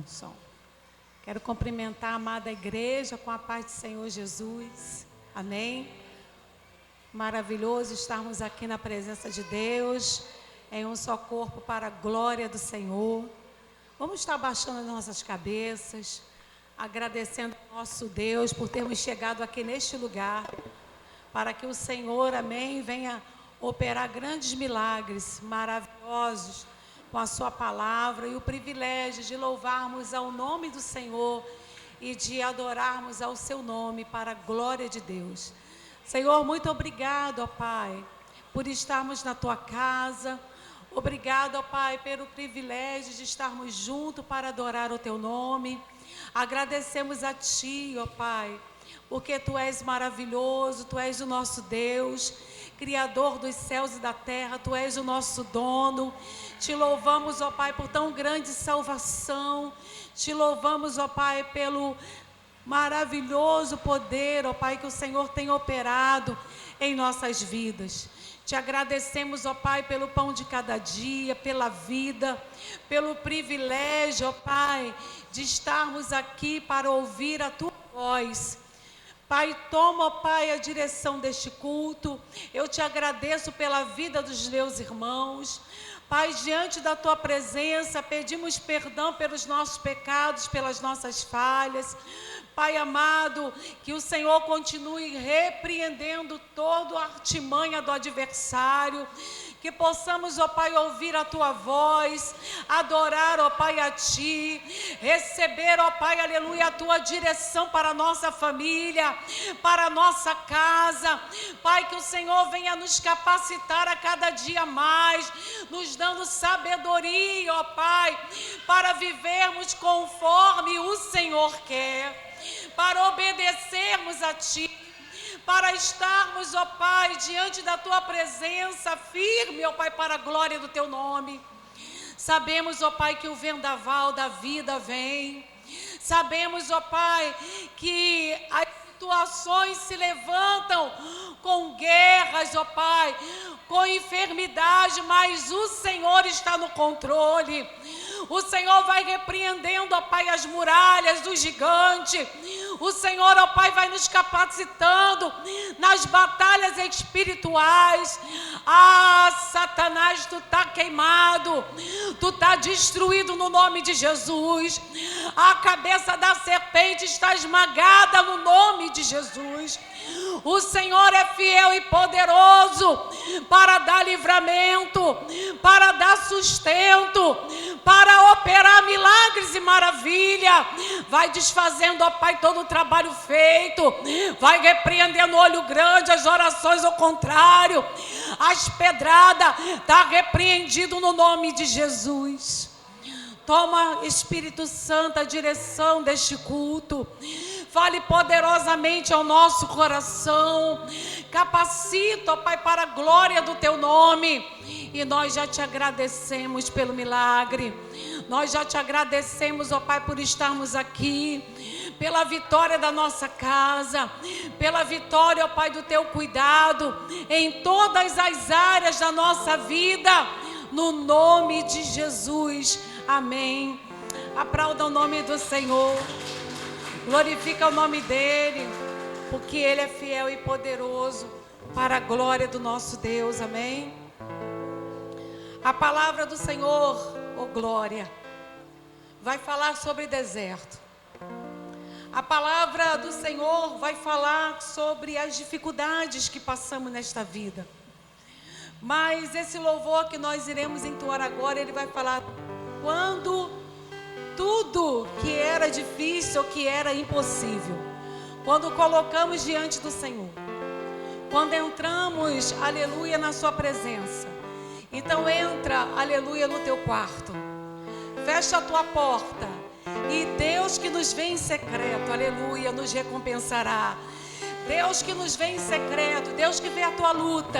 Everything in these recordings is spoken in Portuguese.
Som. Quero cumprimentar a amada igreja com a paz do Senhor Jesus. Amém. Maravilhoso estarmos aqui na presença de Deus, em um só corpo para a glória do Senhor. Vamos estar baixando as nossas cabeças, agradecendo ao nosso Deus por termos chegado aqui neste lugar, para que o Senhor, amém, venha operar grandes milagres maravilhosos com a sua palavra e o privilégio de louvarmos ao nome do Senhor e de adorarmos ao seu nome para a glória de Deus. Senhor, muito obrigado, ó Pai, por estarmos na tua casa. Obrigado, ó Pai, pelo privilégio de estarmos juntos para adorar o teu nome. Agradecemos a ti, ó Pai, porque tu és maravilhoso, tu és o nosso Deus, Criador dos céus e da terra, tu és o nosso dono. Te louvamos, ó Pai, por tão grande salvação. Te louvamos, ó Pai, pelo maravilhoso poder, ó Pai, que o Senhor tem operado em nossas vidas. Te agradecemos, ó Pai, pelo pão de cada dia, pela vida, pelo privilégio, ó Pai, de estarmos aqui para ouvir a tua voz. Pai, toma, ó Pai, a direção deste culto. Eu te agradeço pela vida dos meus irmãos. Pai, diante da tua presença, pedimos perdão pelos nossos pecados, pelas nossas falhas. Pai amado, que o Senhor continue repreendendo toda a artimanha do adversário, que possamos, ó Pai, ouvir a tua voz, adorar, ó Pai, a ti, receber, ó Pai, aleluia, a tua direção para a nossa família, para a nossa casa. Pai, que o Senhor venha nos capacitar a cada dia mais, nos dando sabedoria, ó Pai, para vivermos conforme o Senhor quer, para obedecermos a ti, para estarmos, ó Pai, diante da tua presença, firme, ó Pai, para a glória do teu nome. Sabemos, ó Pai, que o vendaval da vida vem. Sabemos, ó Pai, que as situações se levantam com guerras, ó Pai, com enfermidade, mas o Senhor está no controle. O Senhor vai repreendendo, ó Pai, as muralhas do gigante. O Senhor, ó Pai, vai nos capacitando nas batalhas espirituais. Ah, Satanás, tu está queimado, tu está destruído no nome de Jesus. A cabeça da serpente está esmagada no nome de Jesus. O Senhor é fiel e poderoso para dar livramento, para dar sustento, para operar milagres e maravilha. Vai desfazendo, ó Pai, todo o trabalho feito. Vai repreendendo o olho grande, as orações ao contrário, as pedradas, está repreendido no nome de Jesus. Toma, Espírito Santo, a direção deste culto. Fale poderosamente ao nosso coração. Capacita, ó Pai, para a glória do teu nome. E nós já te agradecemos pelo milagre. Nós já te agradecemos, ó Pai, por estarmos aqui, pela vitória da nossa casa, pela vitória, ó Pai, do teu cuidado em todas as áreas da nossa vida, no nome de Jesus. Amém. Aplauda o nome do Senhor. Glorifica o nome dele, porque ele é fiel e poderoso para a glória do nosso Deus. Amém. A palavra do Senhor, oh glória, vai falar sobre deserto. A palavra do Senhor vai falar sobre as dificuldades que passamos nesta vida. Mas esse louvor que nós iremos entoar agora, ele vai falar quando tudo que era difícil, que era impossível, quando colocamos diante do Senhor, quando entramos, aleluia, na sua presença. Então entra, aleluia, no teu quarto, fecha a tua porta, e Deus que nos vê em secreto, aleluia, nos recompensará. Deus que nos vê em secreto, Deus que vê a tua luta,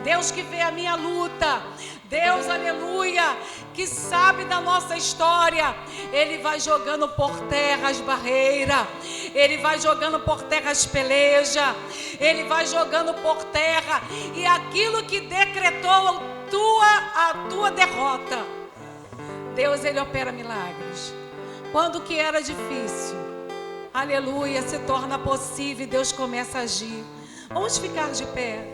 Deus que vê a minha luta, Deus, aleluia, que sabe da nossa história, Ele vai jogando por terra as barreiras, Ele vai jogando por terra as pelejas, Ele vai jogando por terra, e aquilo que decretou a tua derrota, Deus, Ele opera milagres. Quando o que era difícil, aleluia, se torna possível e Deus começa a agir. Vamos ficar de pé.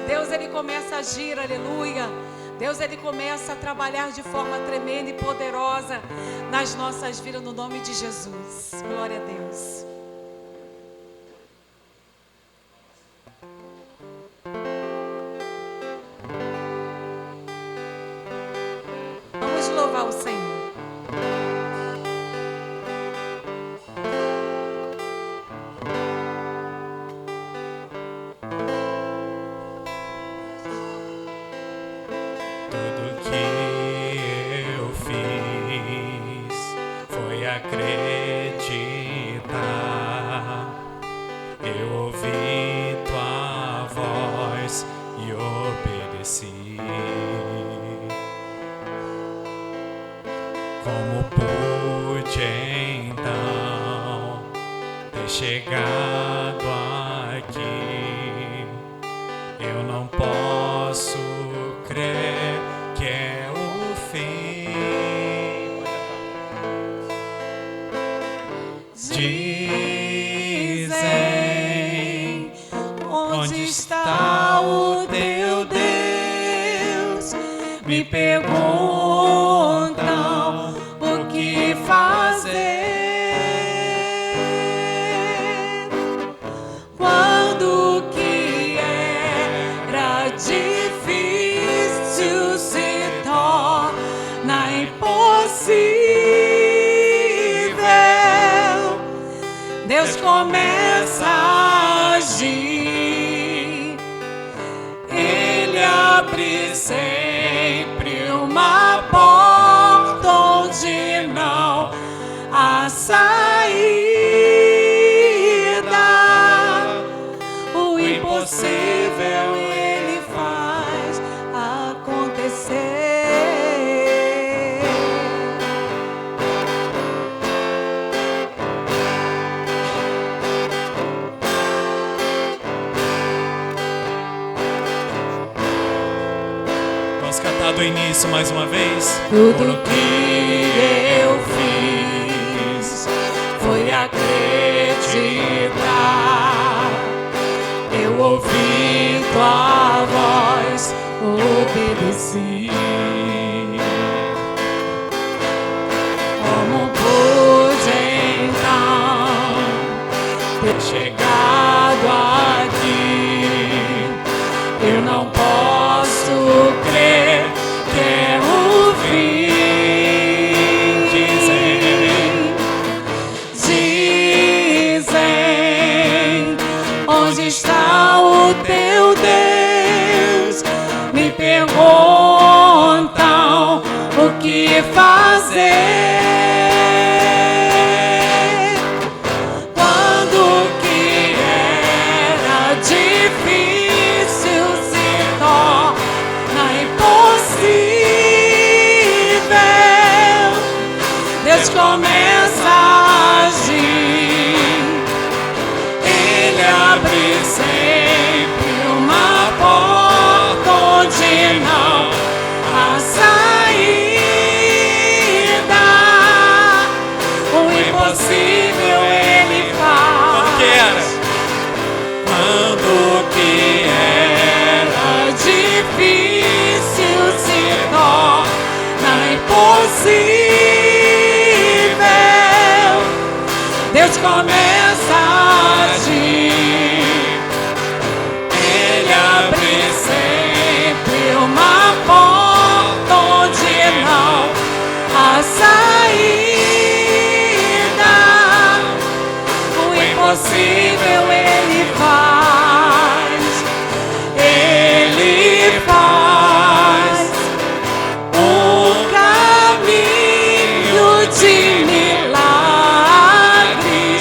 Deus, Ele começa a agir, aleluia. Deus, Ele começa a trabalhar de forma tremenda e poderosa nas nossas vidas, no nome de Jesus. Glória a Deus. Vamos louvar o Senhor. Acreditar, eu ouvi tua voz e obedeci. Como pude então ter chegado aqui? Eu não posso crer que é o fim. Dizem, onde está o teu Deus? Me perguntam o que fazer quando o que era difícil se torna impossível. Deus começa a agir, Ele abre sempre uma porta onde não há saída. O impossível Ele faz acontecer. Cantar do início mais uma vez. Tudo que eu fiz foi acreditar. Eu ouvi tua voz, obedeci. Como pude então ter chegado aqui? Eu não posso crer que é o fim. Dizem, onde está o teu Deus? Me perguntam o que fazer quando o que era difícil se torna impossível. Deus começa a agir, Ele abre sempre uma porta onde não há saída. O impossível Ele faz. Quando o que era difícil se torna impossível, Deus começa a agir. Ele abre sempre uma porta onde não há saída. O impossível Ele faz. Ele faz um caminho de milagres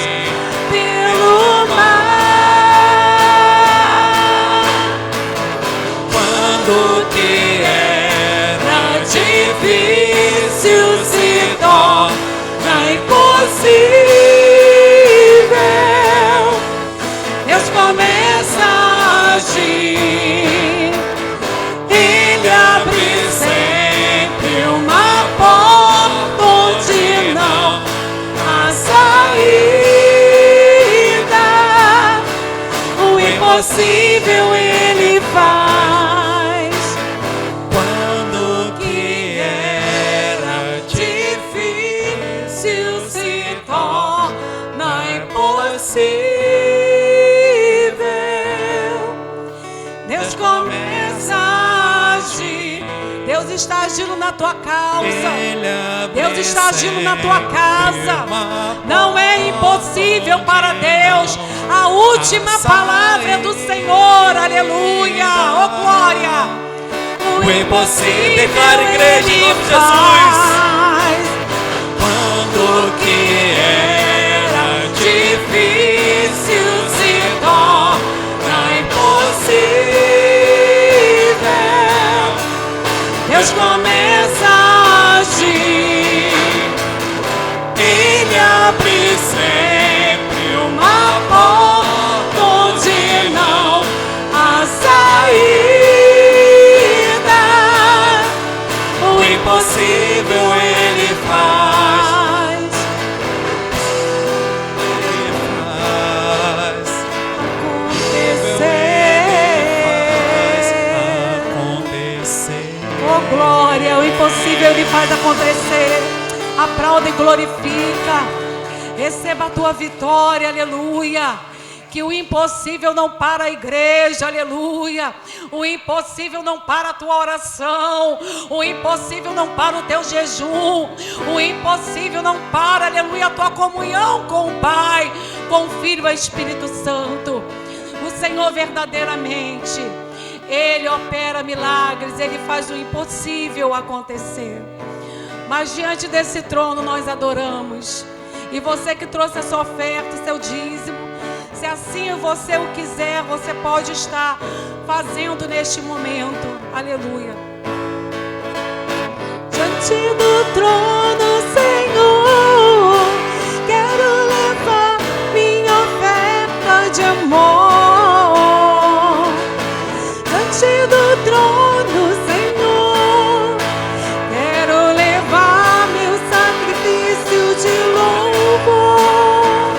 pelo mar. Quando o que era difícil se torna impossível, Deus começa a agir. Ele abre sempre uma Deus está agindo na tua causa. Ele Deus está agindo na tua sempre casa. uma Não é impossível para Deus. A última a palavra do Senhor. Aleluia. Oh, glória. O impossível, declara, igreja, em nome de Jesus. Quando que era difícil se torna impossível. Deus começa a agir. Ele abre sempre uma porta onde não há saída. O impossível ele faz. Ele faz acontecer. Oh, glória, o impossível Ele faz acontecer. Aplauda e glorifica. Receba a tua vitória, aleluia. Que o impossível não para a igreja, aleluia. O impossível não para a tua oração. O impossível não para o teu jejum. O impossível não para, aleluia, a tua comunhão com o Pai, com o Filho e o Espírito Santo. O Senhor verdadeiramente, Ele opera milagres, Ele faz o impossível acontecer. Mas diante desse trono nós adoramos. E você que trouxe a sua oferta, o seu dízimo, se assim você o quiser, você pode estar fazendo neste momento. Aleluia. Diante do trono, Senhor, quero levar minha oferta de amor. Diante do trono, Senhor, quero levar meu sacrifício de louvor.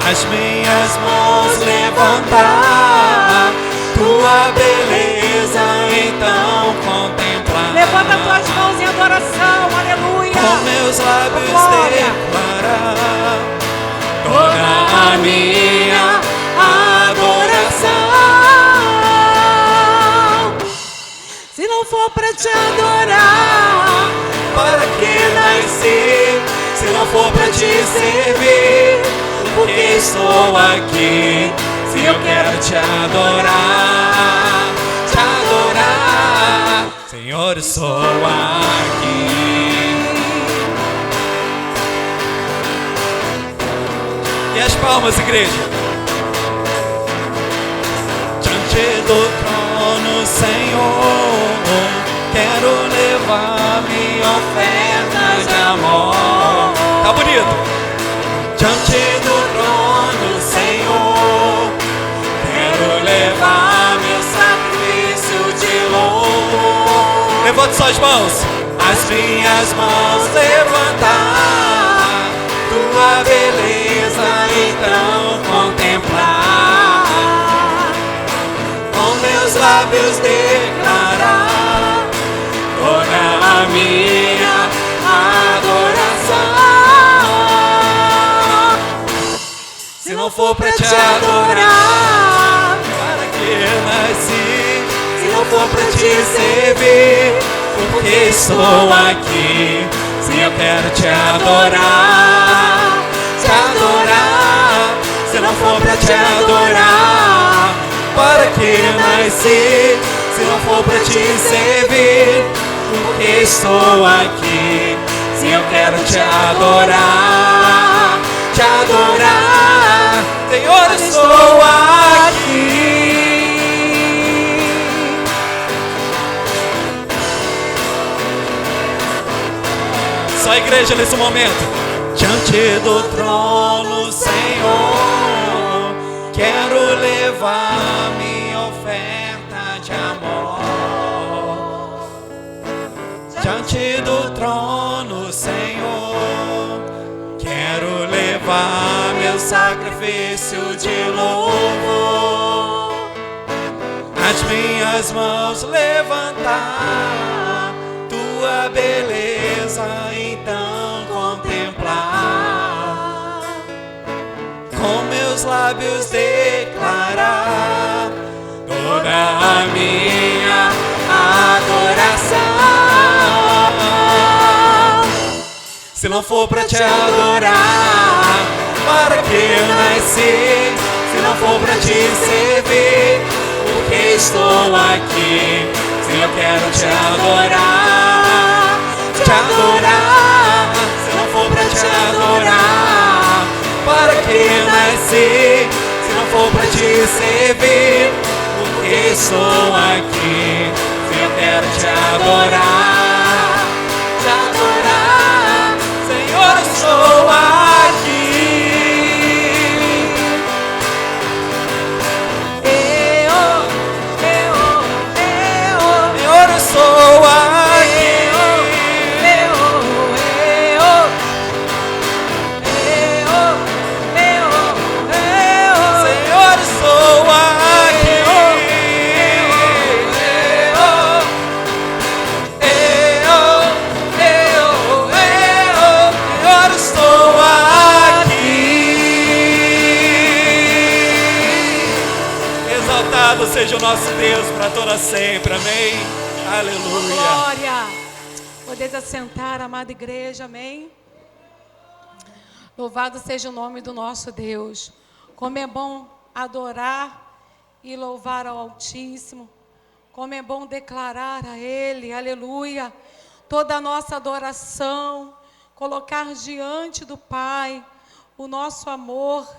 As minhas mãos levantar, tua beleza então contemplar. Levanta tuas mãos em adoração, aleluia. Com meus lábios Glória. declarar toda a minha adoração. Se não for para te adorar, Para que nasci, se não for para te servir? Porque estou aqui, se eu quero te adorar, Senhor, estou aqui. E as palmas, igreja. Diante do trono, Senhor, quero levar minha oferta de amor. Tá bonito. Diante do trono, Senhor, quero levar meu sacrifício de louvor. Levante suas mãos. As minhas mãos levantar, tua beleza então contemplar. Com meus lábios declarar toda a minha adoração. Se não for pra te adorar, para que nasci? Se não for pra te servir, porque estou aqui? Se eu quero te adorar, se não for pra te adorar, para que nasci? Se não for pra te servir, porque estou aqui? Se eu quero te adorar, Senhor, estou aqui. Só a igreja nesse momento. Diante do trono, Senhor, quero levar minha oferta de amor. Diante do trono, Senhor, quero levar meu sacrifício de louvor. As minhas mãos levantar, tua beleza então contemplar. Com meus lábios declarar toda a minha adoração. se não for para te adorar? Para que eu nasci, se não for para te servir? Porque estou aqui, se eu quero te adorar, te adorar. Se não for para te adorar, para que eu nasci, se não for para te servir? Porque estou aqui, se eu quero te adorar, te adorar. Senhor, estou aqui. Senhor, eu estou aqui. Senhor, estou aqui. Senhor, estou aqui. Exaltado seja o nosso Deus para toda sempre, amém. Aleluia. Glória. Podeis assentar, amada igreja, amém. Louvado seja o nome do nosso Deus. Como é bom adorar e louvar ao Altíssimo. Como é bom declarar a Ele, aleluia, toda a nossa adoração, colocar diante do Pai o nosso amor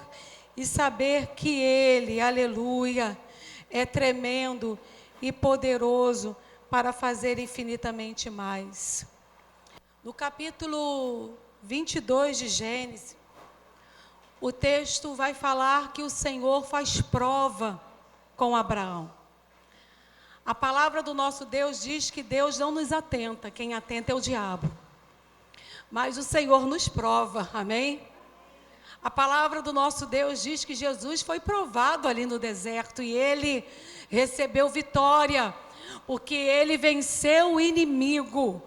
e saber que Ele, aleluia, é tremendo e poderoso para fazer infinitamente mais. No capítulo 22 de Gênesis, o texto vai falar que o Senhor faz prova com Abraão. A palavra do nosso Deus diz que Deus não nos atenta, quem atenta é o diabo. Mas o Senhor nos prova, amém? A palavra do nosso Deus diz que Jesus foi provado ali no deserto e Ele recebeu vitória, porque Ele venceu o inimigo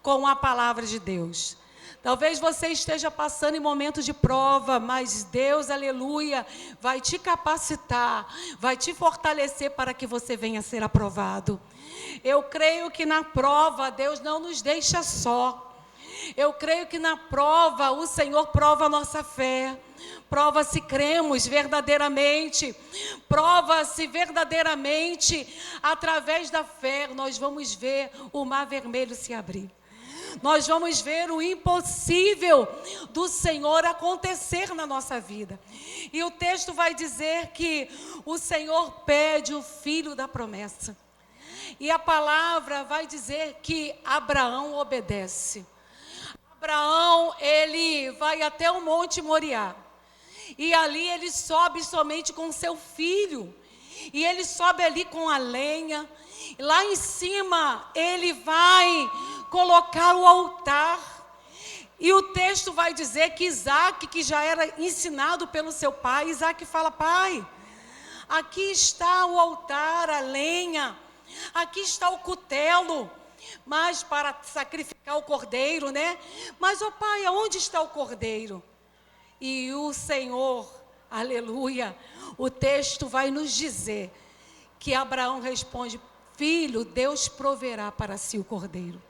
com a palavra de Deus. Talvez você esteja passando em momentos de prova, mas Deus, aleluia, vai te capacitar, vai te fortalecer para que você venha a ser aprovado. Eu creio que na prova Deus não nos deixa só. Eu creio que na prova o Senhor prova a nossa fé. Prova se cremos verdadeiramente. Prova se verdadeiramente, através da fé, nós vamos ver o mar vermelho se abrir. Nós vamos ver o impossível do Senhor acontecer na nossa vida. E o texto vai dizer que o Senhor pede o filho da promessa. E a palavra vai dizer que Abraão obedece. Abraão, ele vai até o Monte Moriá. E ali ele sobe somente com seu filho. E ele sobe ali com a lenha. Lá em cima, ele vai colocar o altar. E o texto vai dizer que Isaac, que já era ensinado pelo seu pai, Isaac fala: pai, aqui está o altar, a lenha, aqui está o cutelo, mas para sacrificar o cordeiro, né? Mas, ó pai, aonde está o cordeiro? E o Senhor, aleluia, o texto vai nos dizer que Abraão responde: filho, Deus proverá para si o cordeiro.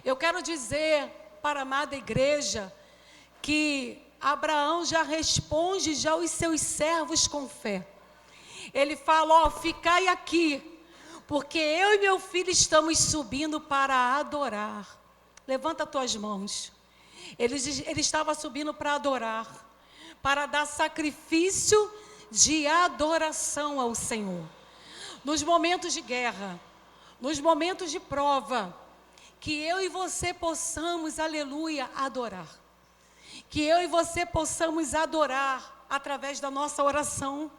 Eu quero dizer para a amada igreja que Abraão já responde já os seus servos com fé. Ele fala: ó, ficai aqui, porque eu e meu filho estamos subindo para adorar. Levanta as tuas mãos. Ele estava subindo para adorar, para dar sacrifício de adoração ao Senhor. Nos momentos de guerra, nos momentos de prova, que eu e você possamos, aleluia, adorar. Que eu e você possamos adorar através da nossa oração.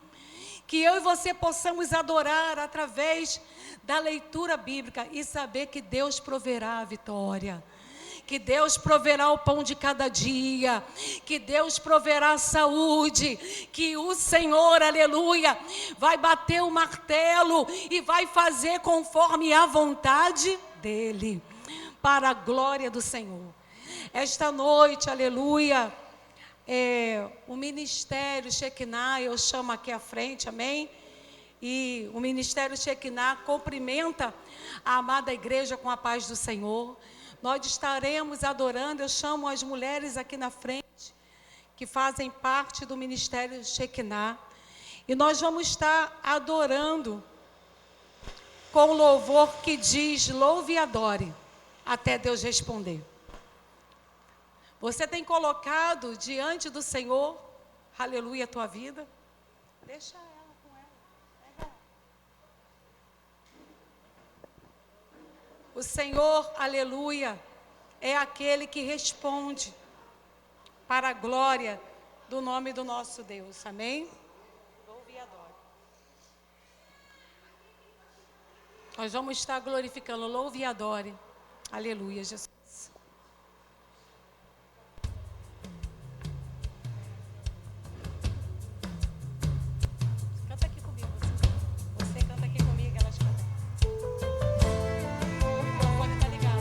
Que eu e você possamos adorar através da leitura bíblica e saber que Deus proverá a vitória. Que Deus proverá o pão de cada dia, que Deus proverá a saúde, que o Senhor, aleluia, vai bater o martelo e vai fazer conforme a vontade dEle, para a glória do Senhor. Esta noite, aleluia, o Ministério Shekinah, eu chamo aqui à frente, amém? E o Ministério Shekinah cumprimenta a amada igreja com a paz do Senhor. nós estaremos adorando. Eu chamo as mulheres aqui na frente, que fazem parte do Ministério Shekinah. E nós vamos estar adorando com o louvor que diz: louve e adore, até Deus responder. Você tem colocado diante do Senhor, aleluia, a tua vida? Deixa ela com ela. O Senhor, aleluia, é aquele que responde para a glória do nome do nosso Deus. Amém? Louve e adore. Nós vamos estar glorificando, louve e adore. Aleluia, Jesus. Canta aqui comigo, você canta aqui comigo, elas cantam. O microfone está ligado.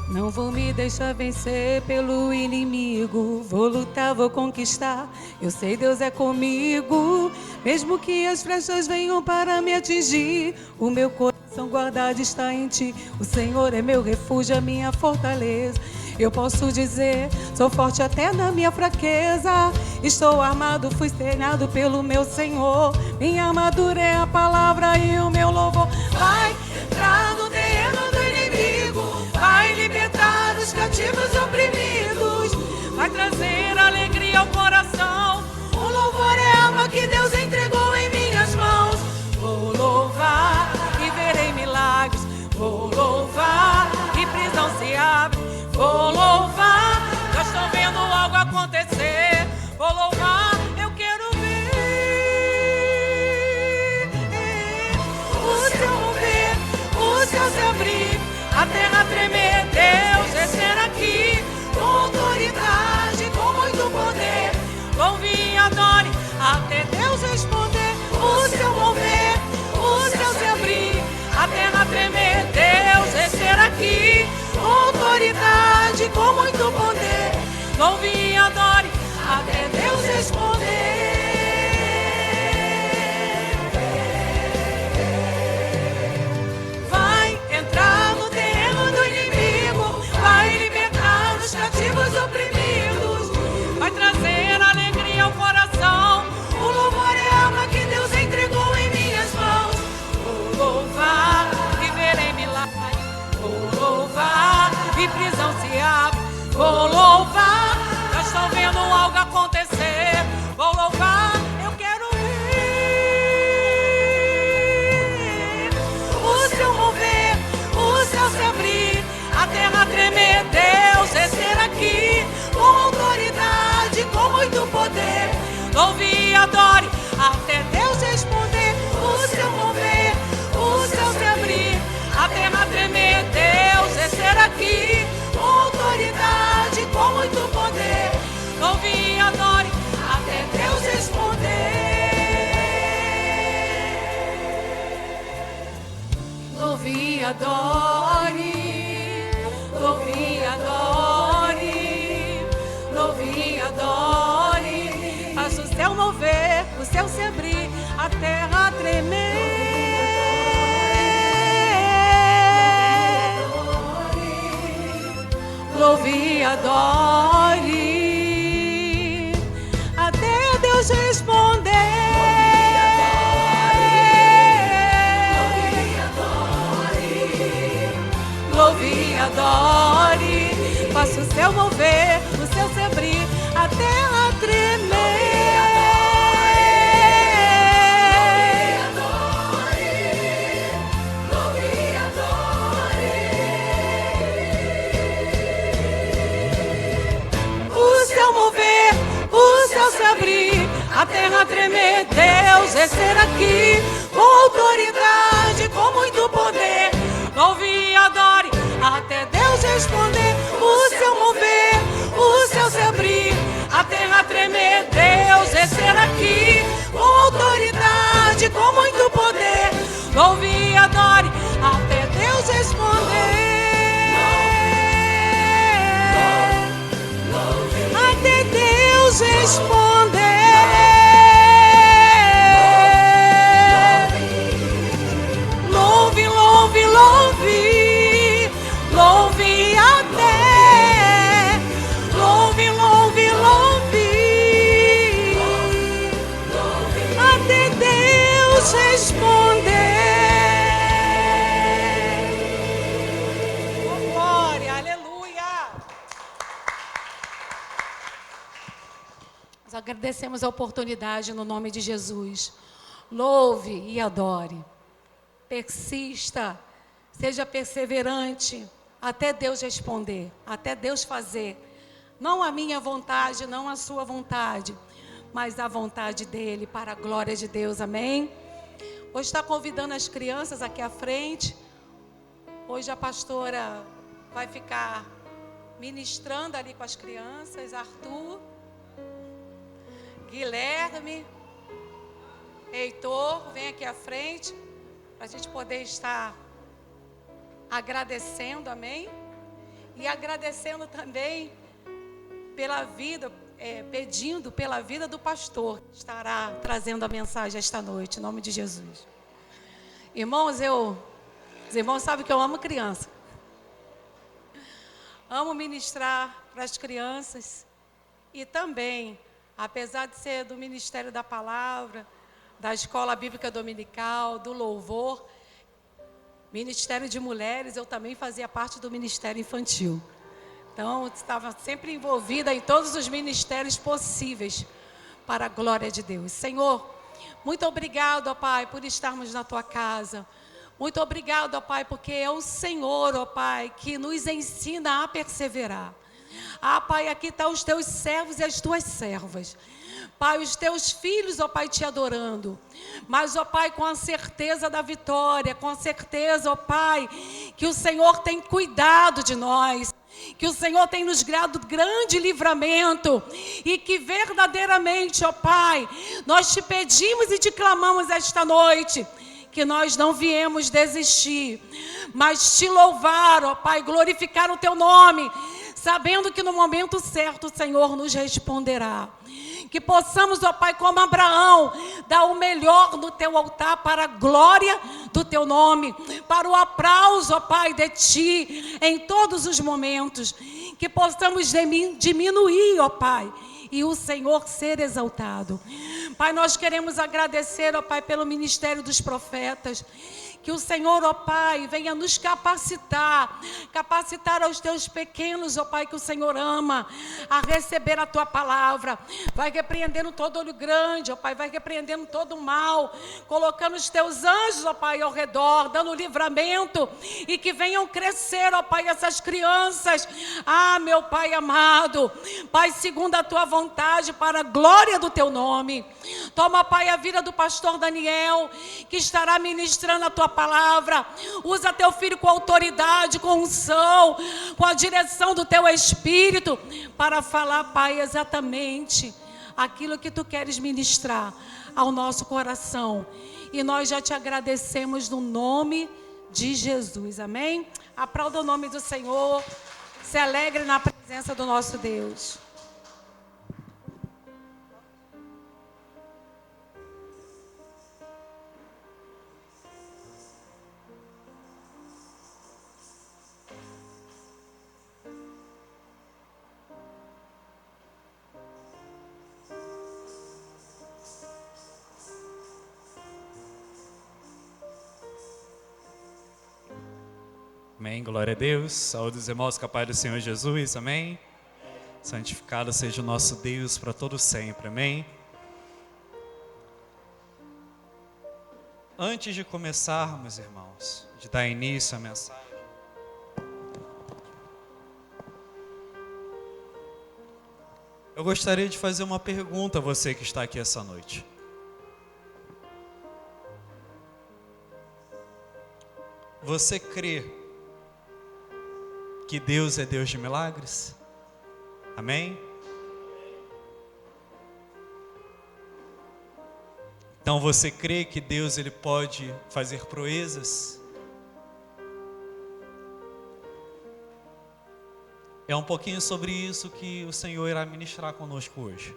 Não vou me deixar vencer pelo inimigo. Vou lutar, vou conquistar. Eu sei, Deus é comigo. Mesmo que as flechas venham para me atingir, o meu coração guardado está em ti. O Senhor é meu refúgio, a minha fortaleza. Eu posso dizer, sou forte até na minha fraqueza. Estou armado, fui treinado pelo meu Senhor. Minha armadura é a palavra e o meu louvor. Vai entrar no terreno do inimigo, vai libertar os cativos oprimidos, vai trazer alegria ao coração. O louvor é a arma que Deus entregou em minhas mãos. Vou louvar e verei milagres. Vou louvar e prisão se abre. Vou louvar, já estou vendo algo acontecer. Vou louvar, eu quero ver o céu mover, o céu se abrir, a terra tremer, Deus descer aqui com autoridade, com muito poder. Louve e adore até Deus responder. O céu mover, o céu se abrir, a terra tremer, Deus descer aqui com autoridade, com muito poder. Louve e adore até Deus responder. Vai entrar no terreno do inimigo, vai libertar os cativos oprimidos, vai trazer alegria ao coração. O louvor é a arma que Deus entregou em minhas mãos. Vou louvar e verei milagres. Vou louvar e prisão se abre. Vou louvar, já estou vendo algo acontecer. Vou louvar, eu quero ver o céu mover, o céu se abrir, a terra tremer, Deus descer aqui com autoridade, com muito poder. Louve e adore até Deus responder. O céu mover, o céu se abrir, a terra tremer, Deus descer aqui com autoridade, com muito poder. Louve e adore até Deus responder. Louve e adore, louve e adore, louve e adore. Faz o céu mover, o céu se abrir, a terra tremer. Louve e adore até Deus responder. Louve e adore, faça o céu mover, o céu se abrir, a terra tremer. A terra tremer, Deus descer aqui com autoridade, com muito poder. Louve e adore até Deus responder. O céu mover, o céu se abrir, a terra tremer, Deus descer aqui com autoridade. nos responder. Oh, glória, aleluia. Nós agradecemos a oportunidade no nome de Jesus. Louve e adore. Persista, seja perseverante, até Deus responder, até Deus fazer. Não a minha vontade, não a sua vontade, mas a vontade dEle, para a glória de Deus, amém? Hoje está convidando as crianças aqui à frente. Hoje a pastora vai ficar ministrando ali com as crianças. Arthur, Guilherme, Heitor, vem aqui à frente, para a gente poder estar agradecendo, amém? E agradecendo também pela vida, pedindo pela vida do pastor, que estará trazendo a mensagem esta noite, em nome de Jesus. Irmãos, os irmãos sabem que eu amo criança. Amo ministrar para as crianças. E também, apesar de ser do Ministério da Palavra, da Escola Bíblica Dominical, do Louvor, Ministério de Mulheres, eu também fazia parte do Ministério Infantil. Então, eu estava sempre envolvida em todos os ministérios possíveis para a glória de Deus. Senhor, muito obrigado, ó Pai, por estarmos na Tua casa. Muito obrigado, ó Pai, porque é o Senhor, ó Pai, que nos ensina a perseverar. Ah, Pai, aqui estão os Teus servos e as Tuas servas. Pai, os Teus filhos, ó Pai, te adorando. Mas, ó Pai, com a certeza da vitória, com a certeza, ó Pai, que o Senhor tem cuidado de nós, que o Senhor tem nos dado grande livramento e que verdadeiramente, ó Pai, nós te pedimos e te clamamos esta noite, que nós não viemos desistir, mas te louvar, ó Pai, glorificar o Teu nome, sabendo que no momento certo o Senhor nos responderá. Que possamos, ó Pai, como Abraão, dar o melhor no Teu altar para a glória do Teu nome, para o aplauso, ó Pai, de Ti, em todos os momentos. Que possamos diminuir, ó Pai, e o Senhor ser exaltado. Pai, nós queremos agradecer, ó Pai, pelo ministério dos profetas. Que o Senhor, ó Pai, venha nos capacitar aos Teus pequenos, ó Pai, que o Senhor ama, a receber a Tua palavra. Vai repreendendo todo olho grande, ó Pai, vai repreendendo todo o mal, colocando os Teus anjos, ó Pai, ao redor, dando livramento, e que venham crescer, ó Pai, essas crianças. Ah, meu Pai amado, Pai, segundo a Tua vontade, para a glória do Teu nome. Toma, Pai, a vida do pastor Daniel, que estará ministrando a Tua palavra. Usa Teu filho com autoridade, com unção, com a direção do Teu Espírito, para falar, Pai, exatamente aquilo que Tu queres ministrar ao nosso coração. E nós já Te agradecemos no nome de Jesus, amém? Aplauda o nome do Senhor, se alegre na presença do nosso Deus. Amém, glória a Deus. Saúde os irmãos com a paz do Senhor Jesus, amém. Santificado seja o nosso Deus para todo sempre, amém. Antes de começarmos, irmãos, de dar início à mensagem, eu gostaria de fazer uma pergunta a você que está aqui essa noite. Você crê que Deus é Deus de milagres? Amém? Então você crê que Deus ele pode fazer proezas? É um pouquinho sobre isso que o Senhor irá ministrar conosco hoje.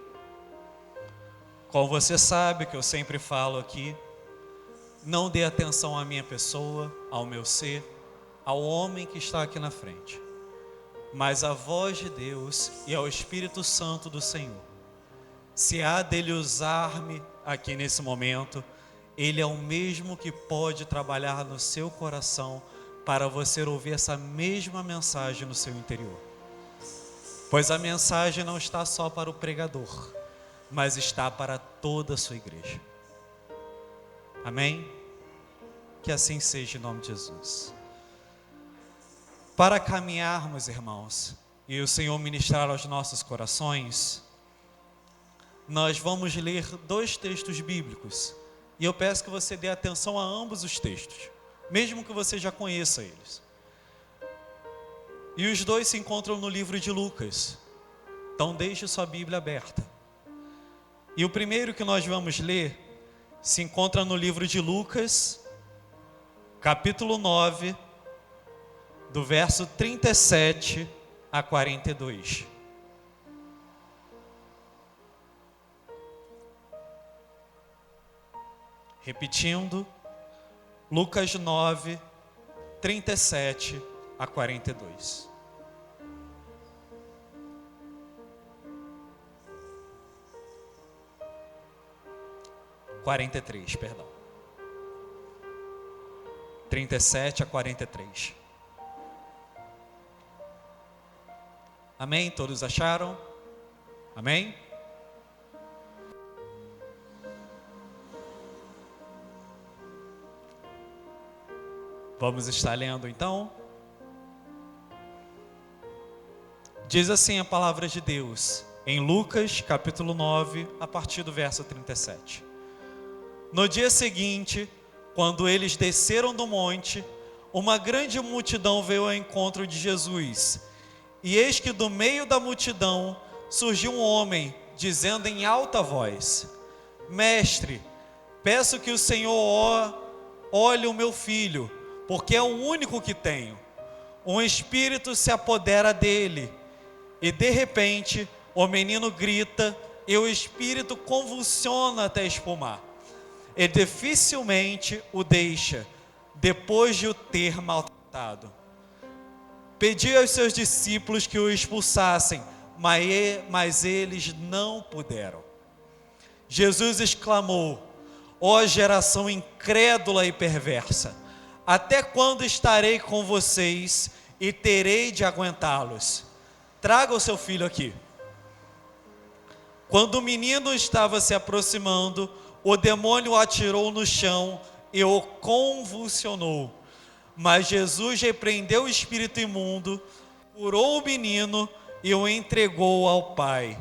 Como você sabe que eu sempre falo aqui, não dê atenção à minha pessoa, ao meu ser, ao homem que está aqui na frente, mas à voz de Deus e ao Espírito Santo do Senhor. Se há dele usar-me aqui nesse momento, Ele é o mesmo que pode trabalhar no seu coração para você ouvir essa mesma mensagem no seu interior. Pois a mensagem não está só para o pregador, mas está para toda a sua igreja. Amém? Que assim seja em nome de Jesus. Para caminharmos, irmãos, e o Senhor ministrar aos nossos corações, nós vamos ler 2 textos bíblicos. E eu peço que você dê atenção a ambos os textos, mesmo que você já conheça eles. E os 2 se encontram no livro de Lucas. Então deixe sua Bíblia aberta. E o primeiro que nós vamos ler se encontra no livro de Lucas, capítulo 9, do verso 37 a 42. Repetindo, Lucas 9, 37 a 42. Perdão. 37 a 43. Amém? Todos acharam? Amém? Vamos estar lendo então? Diz assim a palavra de Deus, em Lucas capítulo 9, a partir do verso 37. No dia seguinte, quando eles desceram do monte, uma grande multidão veio ao encontro de Jesus. E eis que do meio da multidão surgiu um homem, dizendo em alta voz: Mestre, peço que o Senhor olhe o meu filho, porque é o único que tenho. Um espírito se apodera dele, e de repente o menino grita, e o espírito convulsiona até espumar. E dificilmente o deixa, depois de o ter maltratado. Pedi aos seus discípulos que o expulsassem, mas eles não puderam. Jesus exclamou: ó geração incrédula e perversa, até quando estarei com vocês e terei de aguentá-los? Traga o seu filho aqui. Quando o menino estava se aproximando, o demônio o atirou no chão e o convulsionou. Mas Jesus repreendeu o espírito imundo, curou o menino e o entregou ao Pai.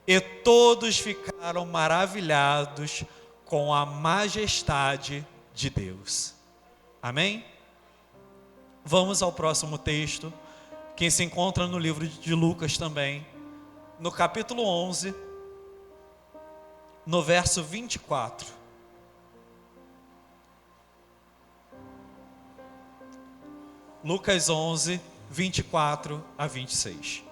E todos ficaram maravilhados com a majestade de Deus. Amém? Vamos ao próximo texto, que se encontra no livro de Lucas também, no capítulo 11, no verso 24. Lucas 11, 24 a 26.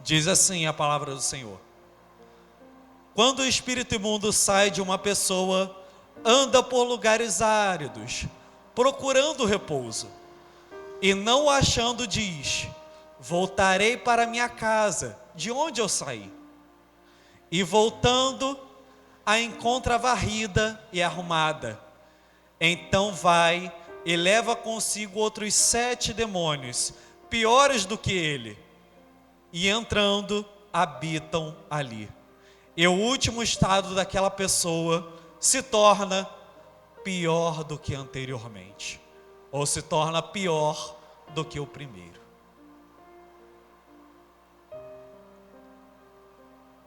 Diz assim a palavra do Senhor: quando o espírito imundo sai de uma pessoa, anda por lugares áridos, procurando repouso, e não o achando, diz: voltarei para minha casa, de onde eu saí. E voltando, a encontra varrida e arrumada. Então vai e leva consigo outros 7 demônios, piores do que ele, e entrando, habitam ali. E o último estado daquela pessoa se torna pior do que anteriormente, ou se torna pior do que o primeiro.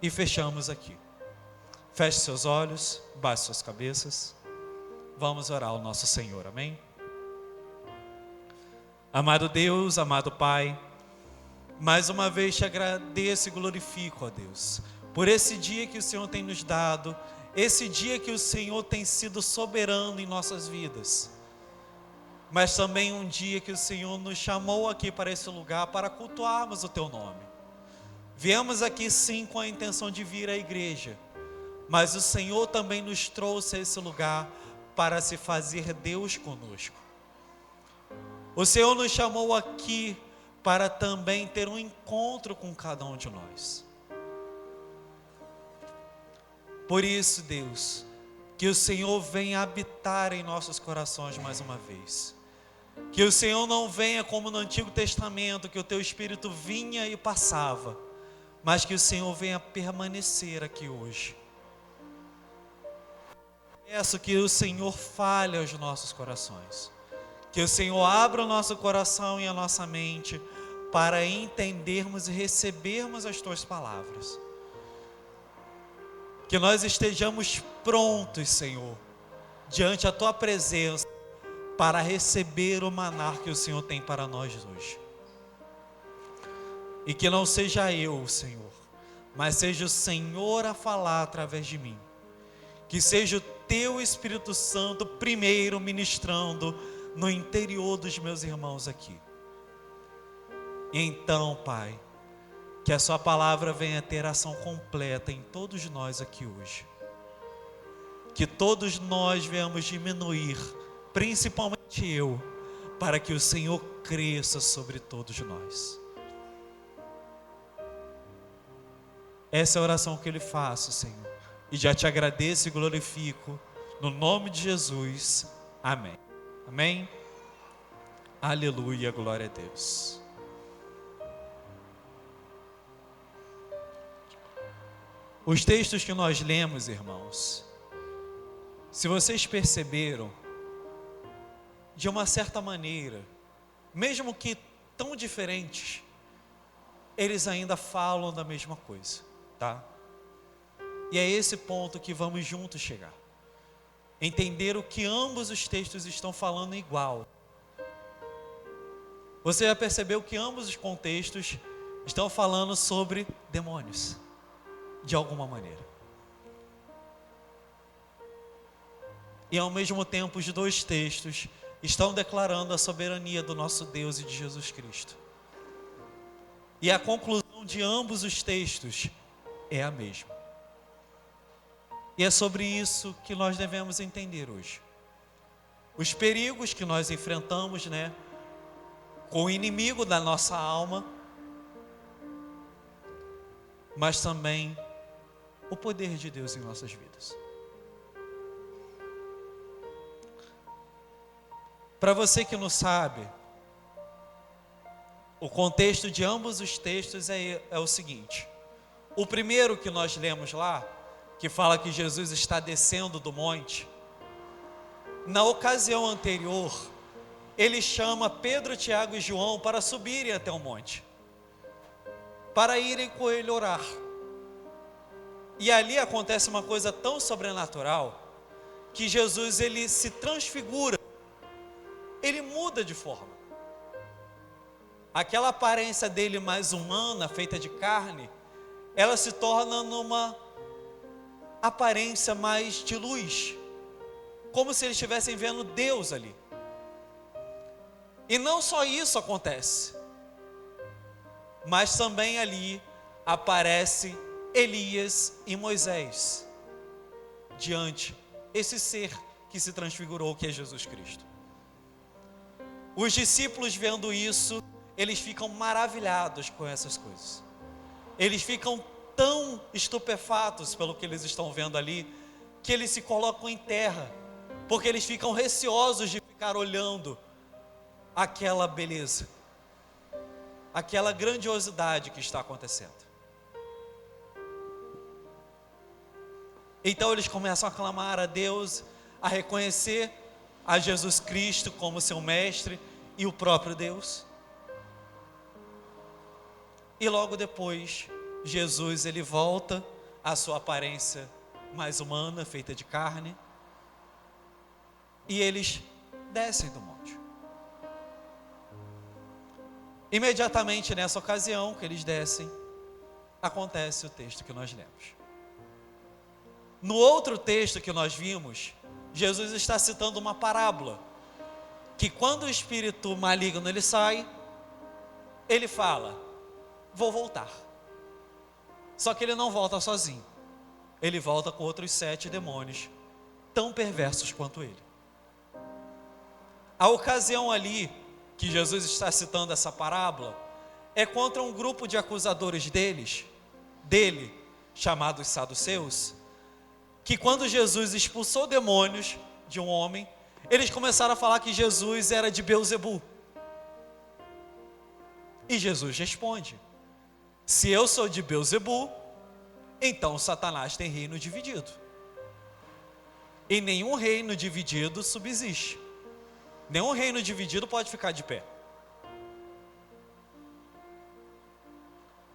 E fechamos aqui. Feche seus olhos, baixe suas cabeças. Vamos orar ao nosso Senhor, amém? Amado Deus, amado Pai, mais uma vez te agradeço e glorifico, ó Deus, por esse dia que o Senhor tem nos dado, esse dia que o Senhor tem sido soberano em nossas vidas, mas também um dia que o Senhor nos chamou aqui para esse lugar para cultuarmos o Teu nome. Viemos aqui sim com a intenção de vir à igreja, mas o Senhor também nos trouxe a esse lugar para se fazer Deus conosco. O Senhor nos chamou aqui para também ter um encontro com cada um de nós. Por isso, Deus, que o Senhor venha habitar em nossos corações mais uma vez. Que o Senhor não venha como no Antigo Testamento, que o Teu Espírito vinha e passava, mas que o Senhor venha permanecer aqui hoje. Peço que o Senhor fale aos nossos corações, que o Senhor abra o nosso coração e a nossa mente para entendermos e recebermos as Tuas palavras. Que nós estejamos prontos, Senhor, diante da Tua presença, para receber o maná que o Senhor tem para nós hoje. E que não seja eu, Senhor, mas seja o Senhor a falar através de mim. Que seja o Teu Espírito Santo primeiro ministrando no interior dos meus irmãos aqui. E então, Pai, que a Sua palavra venha ter ação completa em todos nós aqui hoje. Que todos nós venhamos diminuir, principalmente eu, para que o Senhor cresça sobre todos nós. Essa é a oração que eu lhe faço, Senhor. E já te agradeço e glorifico, no nome de Jesus. Amém. Amém? Aleluia, glória a Deus. Os textos que nós lemos, irmãos, se vocês perceberam, de uma certa maneira, mesmo que tão diferentes, eles ainda falam da mesma coisa, tá? E é esse ponto que vamos juntos chegar. Entender o que ambos os textos estão falando igual. Você já percebeu que ambos os contextos estão falando sobre demônios, de alguma maneira. E ao mesmo tempo os dois textos estão declarando a soberania do nosso Deus e de Jesus Cristo. E a conclusão de ambos os textos é a mesma. E é sobre isso que nós devemos entender hoje. Os perigos que nós enfrentamos, com o inimigo da nossa alma, mas também o poder de Deus em nossas vidas. Para você que não sabe, o contexto de ambos os textos é o seguinte. O primeiro que nós lemos lá, que fala que Jesus está descendo do monte, na ocasião anterior, ele chama Pedro, Tiago e João para subirem até o monte, para irem com ele orar. E ali acontece uma coisa tão sobrenatural, que Jesus ele se transfigura, ele muda de forma. Aquela aparência dele mais humana, feita de carne, ela se torna numa aparência mais de luz, como se eles estivessem vendo Deus ali. E não só isso acontece, mas também ali aparece Elias e Moisés, diante esse ser que se transfigurou, que é Jesus Cristo. Os discípulos vendo isso, eles ficam maravilhados com essas coisas. Eles ficam tão estupefatos pelo que eles estão vendo ali, que eles se colocam em terra, porque eles ficam receosos de ficar olhando aquela beleza, aquela grandiosidade que está acontecendo. Então eles começam a clamar a Deus, a reconhecer a Jesus Cristo como seu mestre e o próprio Deus. E logo depois, Jesus ele volta à sua aparência mais humana, feita de carne, e eles descem do monte. Imediatamente nessa ocasião que eles descem, acontece o texto que nós lemos. No outro texto que nós vimos, Jesus está citando uma parábola, que quando o espírito maligno ele sai, ele fala: vou voltar. Só que ele não volta sozinho, ele volta com outros 7 demônios, tão perversos quanto ele. A ocasião ali, que Jesus está citando essa parábola, é contra um grupo de acusadores dele, chamados saduceus, que quando Jesus expulsou demônios de um homem, eles começaram a falar que Jesus era de Beelzebul. E Jesus responde: se eu sou de Beelzebul, então Satanás tem reino dividido. E nenhum reino dividido subsiste. Nenhum reino dividido pode ficar de pé.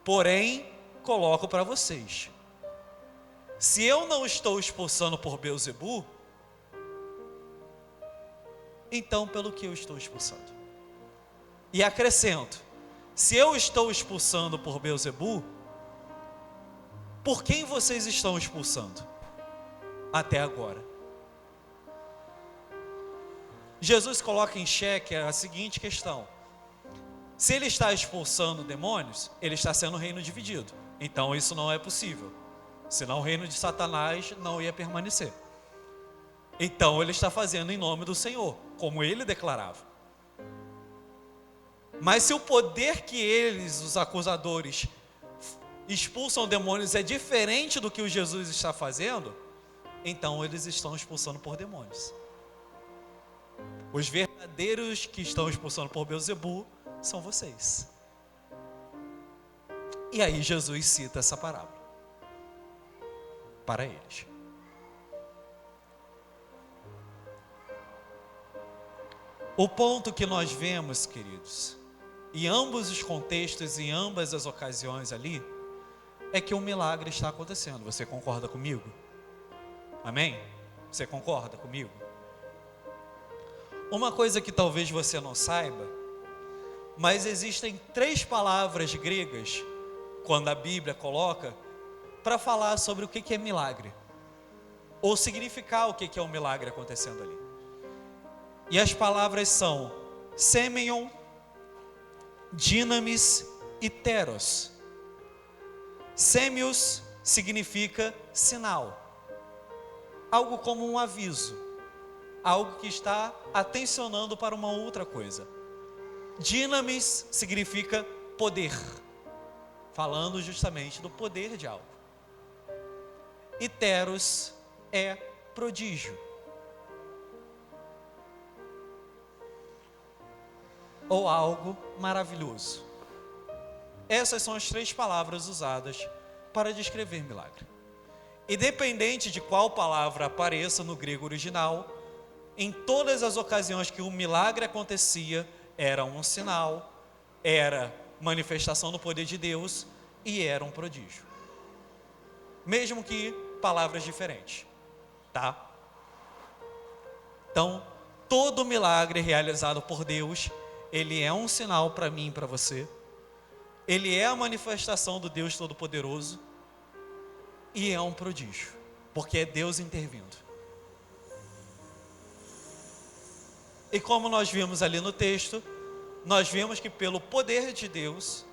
Porém, coloco para vocês: se eu não estou expulsando por Beelzebul, então pelo que eu estou expulsando? E acrescento: se eu estou expulsando por Beelzebul, por quem vocês estão expulsando até agora? Jesus coloca em xeque a seguinte questão: se ele está expulsando demônios, ele está sendo um reino dividido. Então isso não é possível, senão o reino de Satanás não ia permanecer. Então ele está fazendo em nome do Senhor, como ele declarava. Mas se o poder que eles, os acusadores, expulsam demônios é diferente do que o Jesus está fazendo, então eles estão expulsando por demônios. Os verdadeiros que estão expulsando por Beelzebul são vocês. E aí Jesus cita essa parábola para eles. O ponto que nós vemos, queridos, em ambos os contextos, em ambas as ocasiões ali, é que um milagre está acontecendo. Você concorda comigo? Amém? Você concorda comigo? Uma coisa que talvez você não saiba, mas existem 3 palavras gregas, quando a Bíblia coloca, para falar sobre o que é milagre, ou significar o que é um milagre acontecendo ali. E as palavras são semeion, dinamis e teros. Semios significa sinal, algo como um aviso, algo que está atencionando para uma outra coisa. Dinamis significa poder, falando justamente do poder de algo. E teros é prodígio, ou algo maravilhoso. Essas são as 3 palavras usadas para descrever milagre. Independente de qual palavra apareça no grego original, em todas as ocasiões que um milagre acontecia, era um sinal, era manifestação do poder de Deus e era um prodígio. Mesmo que palavras diferentes, tá? Então, todo milagre realizado por Deus, ele é um sinal para mim e para você. Ele é a manifestação do Deus Todo-Poderoso e é um prodígio, porque é Deus intervindo. E como nós vimos ali no texto, nós vimos que pelo poder de Deus,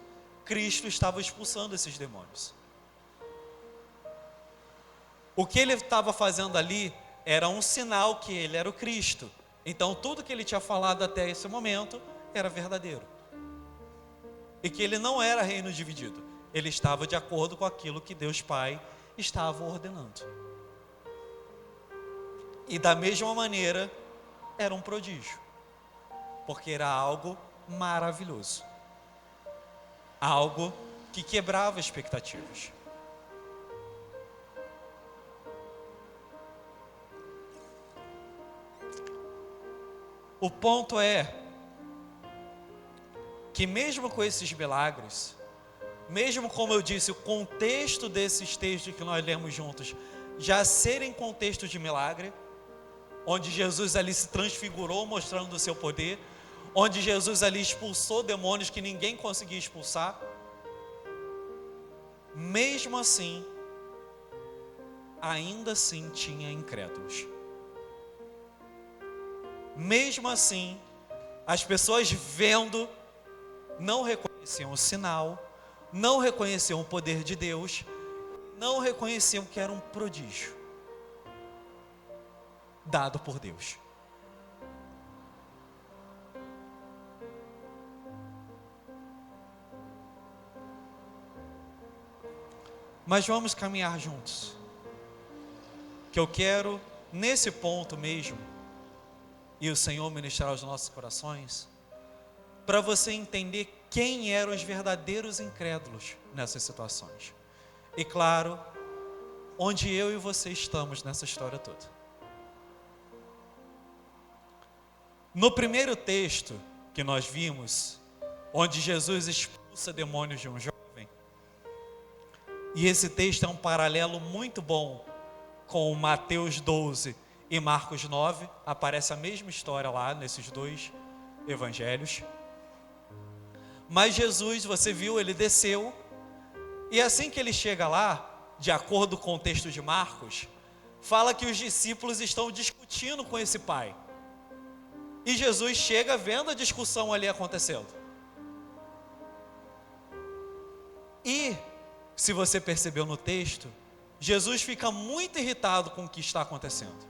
Cristo estava expulsando esses demônios. O que ele estava fazendo ali era um sinal que ele era o Cristo. Então tudo que ele tinha falado até esse momento era verdadeiro. E que ele não era reino dividido. Ele estava de acordo com aquilo que Deus Pai estava ordenando. E da mesma maneira, era um prodígio, porque era algo maravilhoso, algo que quebrava expectativas. O ponto é que mesmo com esses milagres, mesmo como eu disse, o contexto desses textos que nós lemos juntos já serem contexto de milagre, onde Jesus ali se transfigurou mostrando o seu poder, onde Jesus ali expulsou demônios que ninguém conseguia expulsar, mesmo assim, ainda assim tinha incrédulos. Mesmo assim, as pessoas vendo, não reconheciam o sinal, não reconheciam o poder de Deus, não reconheciam que era um prodígio dado por Deus. Mas vamos caminhar juntos. que eu quero, nesse ponto mesmo, e o Senhor ministrar aos nossos corações, para você entender quem eram os verdadeiros incrédulos nessas situações. E claro, onde eu e você estamos nessa história toda. No primeiro texto que nós vimos, onde Jesus expulsa demônios de um jovem, e esse texto é um paralelo muito bom com Mateus 12 e Marcos 9, aparece a mesma história lá nesses dois evangelhos. Mas Jesus, você viu, ele desceu, e assim que ele chega lá, de acordo com o texto de Marcos, fala que os discípulos estão discutindo com esse pai. E Jesus chega vendo a discussão ali acontecendo. E, se você percebeu no texto, Jesus fica muito irritado com o que está acontecendo.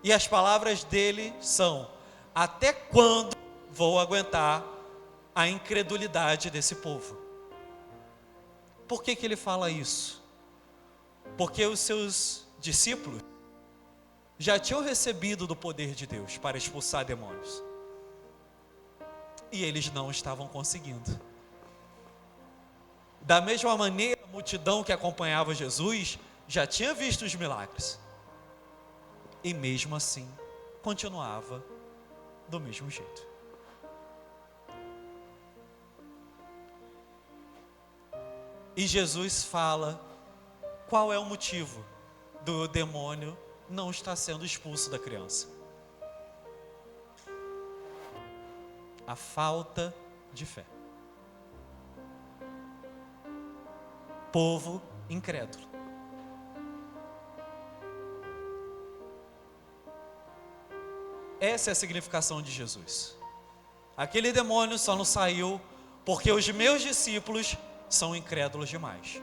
E as palavras dele são: até quando vou aguentar a incredulidade desse povo? Por que ele fala isso? Porque os seus discípulos já tinham recebido do poder de Deus para expulsar demônios. E eles não estavam conseguindo. Da mesma maneira, a multidão que acompanhava Jesus já tinha visto os milagres. E mesmo assim, continuava do mesmo jeito. E Jesus fala qual é o motivo do demônio não estar sendo expulso da criança. A falta de fé. Povo incrédulo. Essa é a significação de Jesus. Aquele demônio só não saiu porque os meus discípulos são incrédulos demais.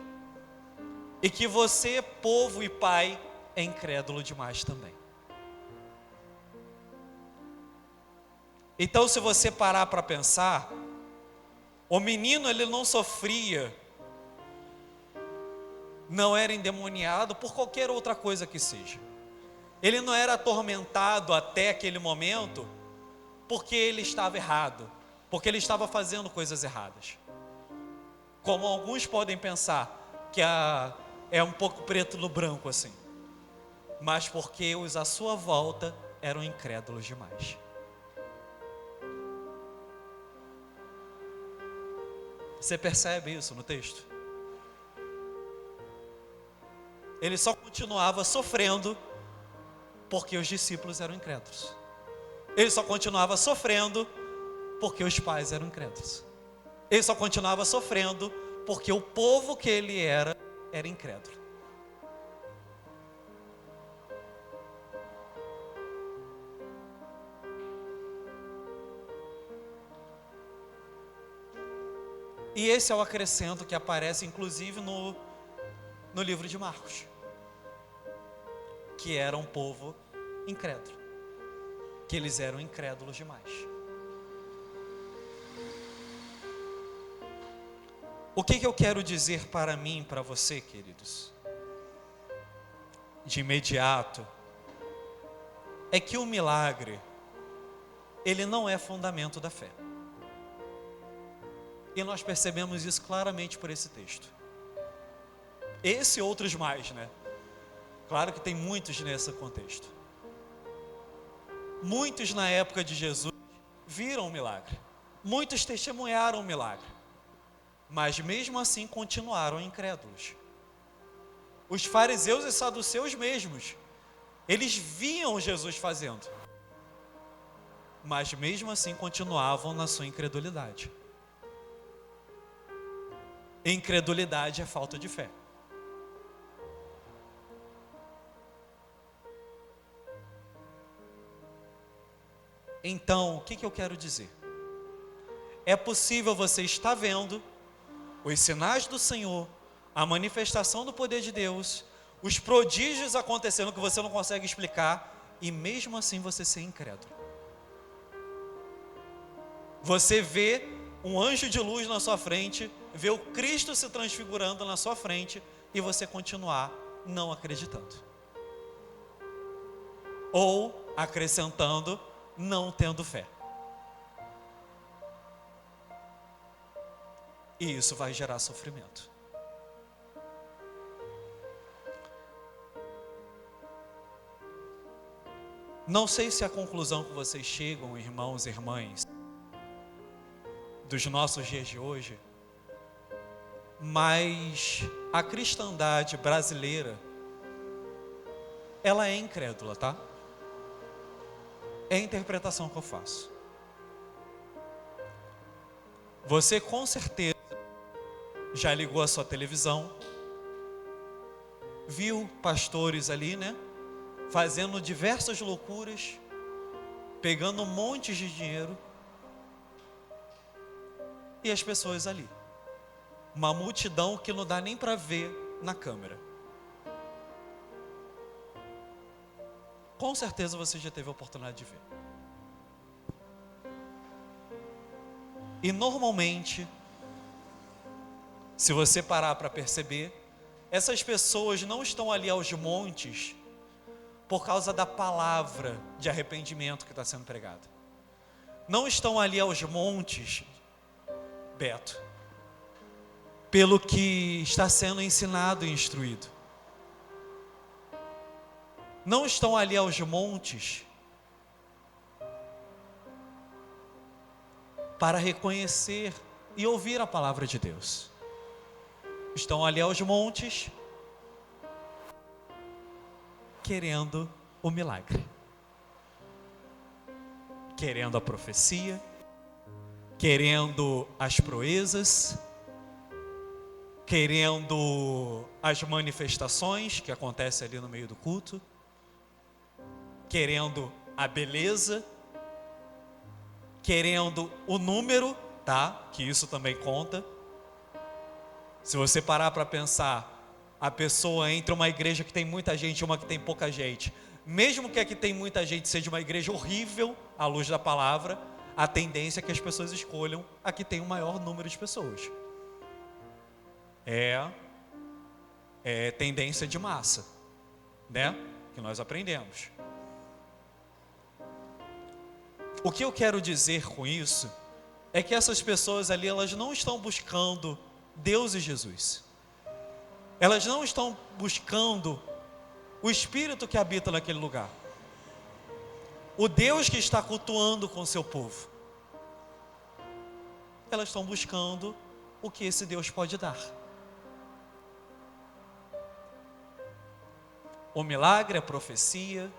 E que você, povo e pai, é incrédulo demais também. Então, se você parar para pensar, o menino ele não sofria, não era endemoniado por qualquer outra coisa que seja. Ele não era atormentado até aquele momento porque ele estava errado, porque ele estava fazendo coisas erradas. Como alguns podem pensar que é um pouco preto no branco assim. Mas porque os à sua volta eram incrédulos demais. Você percebe isso no texto? Ele só continuava sofrendo porque os discípulos eram incrédulos. Ele só continuava sofrendo porque os pais eram incrédulos. Ele só continuava sofrendo porque o povo que ele era incrédulo. E esse é o acrescento que aparece inclusive no livro de Marcos, que era um povo incrédulo, que eles eram incrédulos demais. O que eu quero dizer para mim e para você, queridos, de imediato, é que o milagre, ele não é fundamento da fé. E nós percebemos isso claramente por esse texto. Esse e outros mais, né? Claro que tem muitos nesse contexto. Muitos na época de Jesus viram o milagre. Muitos testemunharam o milagre. Mas mesmo assim continuaram incrédulos. Os fariseus e saduceus mesmos, eles viam Jesus fazendo. Mas mesmo assim continuavam na sua incredulidade. Incredulidade é falta de fé. Então, o que eu quero dizer? É possível você estar vendo os sinais do Senhor, a manifestação do poder de Deus, os prodígios acontecendo que você não consegue explicar, e mesmo assim você ser incrédulo. Você vê um anjo de luz na sua frente, vê o Cristo se transfigurando na sua frente, e você continuar não acreditando. ou acrescentando, não tendo fé. E isso vai gerar sofrimento. Não sei se a conclusão que vocês chegam, irmãos e irmãs, dos nossos dias de hoje, mas a cristandade brasileira, ela é incrédula, tá? É a interpretação que eu faço. Você com certeza já ligou a sua televisão, viu pastores ali, né? Fazendo diversas loucuras, pegando montes de dinheiro, e as pessoas ali. Uma multidão que não dá nem para ver na câmera. Com certeza você já teve a oportunidade de ver. E normalmente, se você parar para perceber, essas pessoas não estão ali aos montes por causa da palavra de arrependimento que está sendo pregada. Não estão ali aos montes, Beto, pelo que está sendo ensinado e instruído. Não estão ali aos montes para reconhecer e ouvir a palavra de Deus. Estão ali aos montes querendo o milagre, querendo a profecia, querendo as proezas, querendo as manifestações que acontecem ali no meio do culto, querendo a beleza, querendo o número, tá? Que isso também conta. Se você parar para pensar, a pessoa entre uma igreja que tem muita gente e uma que tem pouca gente, mesmo que a que tem muita gente seja uma igreja horrível, à luz da palavra, a tendência é que as pessoas escolham a que tem o maior número de pessoas. É tendência de massa, né? Que nós aprendemos. O que eu quero dizer com isso é que essas pessoas ali, elas não estão buscando Deus e Jesus. Elas não estão buscando o Espírito que habita naquele lugar, o Deus que está cultuando com o seu povo. Elas estão buscando o que esse Deus pode dar. O milagre, a profecia,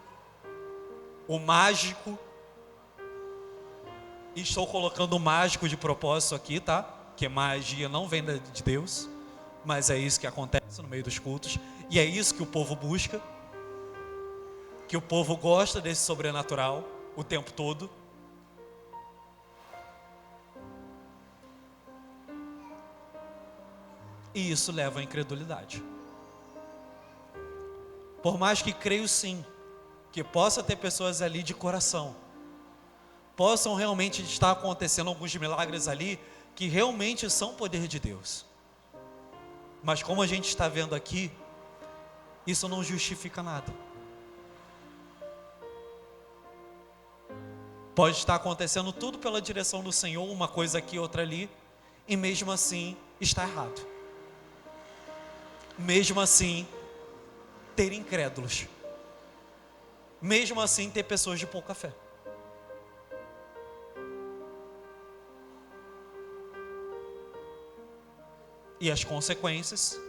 o mágico. E estou colocando o mágico de propósito aqui, tá? Que magia não vem de Deus, mas é isso que acontece no meio dos cultos, e é isso que o povo busca, que o povo gosta desse sobrenatural o tempo todo. E isso leva à incredulidade. Por mais que creio sim, que possa ter pessoas ali de coração, possam realmente estar acontecendo alguns milagres ali, que realmente são poder de Deus. Mas como a gente está vendo aqui, isso não justifica nada. Pode estar acontecendo tudo pela direção do Senhor, uma coisa aqui, outra ali, e mesmo assim está errado. Mesmo assim, ter incrédulos. Mesmo assim, ter pessoas de pouca fé. E as consequências?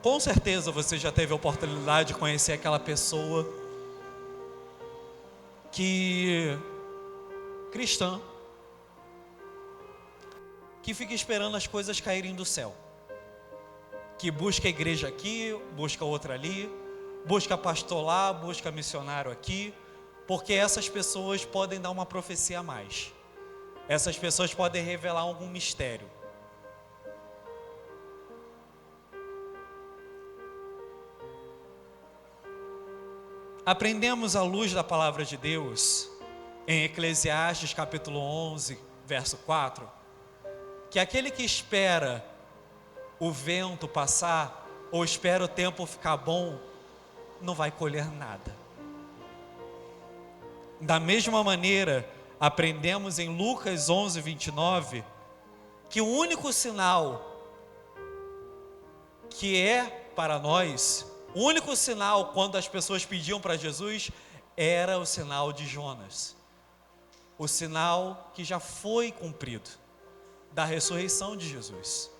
Com certeza você já teve a oportunidade de conhecer aquela pessoa que, cristã, que fica esperando as coisas caírem do céu, que busca a igreja aqui, busca outra ali, busca pastor lá, busca missionário aqui, porque essas pessoas podem dar uma profecia a mais, essas pessoas podem revelar algum mistério. Aprendemos à luz da palavra de Deus, em Eclesiastes capítulo 11, verso 4, que aquele que espera o vento passar ou espera o tempo ficar bom, não vai colher nada. Da mesma maneira, aprendemos em Lucas 11, 29, que o único sinal que é para nós, o único sinal quando as pessoas pediam para Jesus, era o sinal de Jonas. O sinal que já foi cumprido, da ressurreição de Jesus.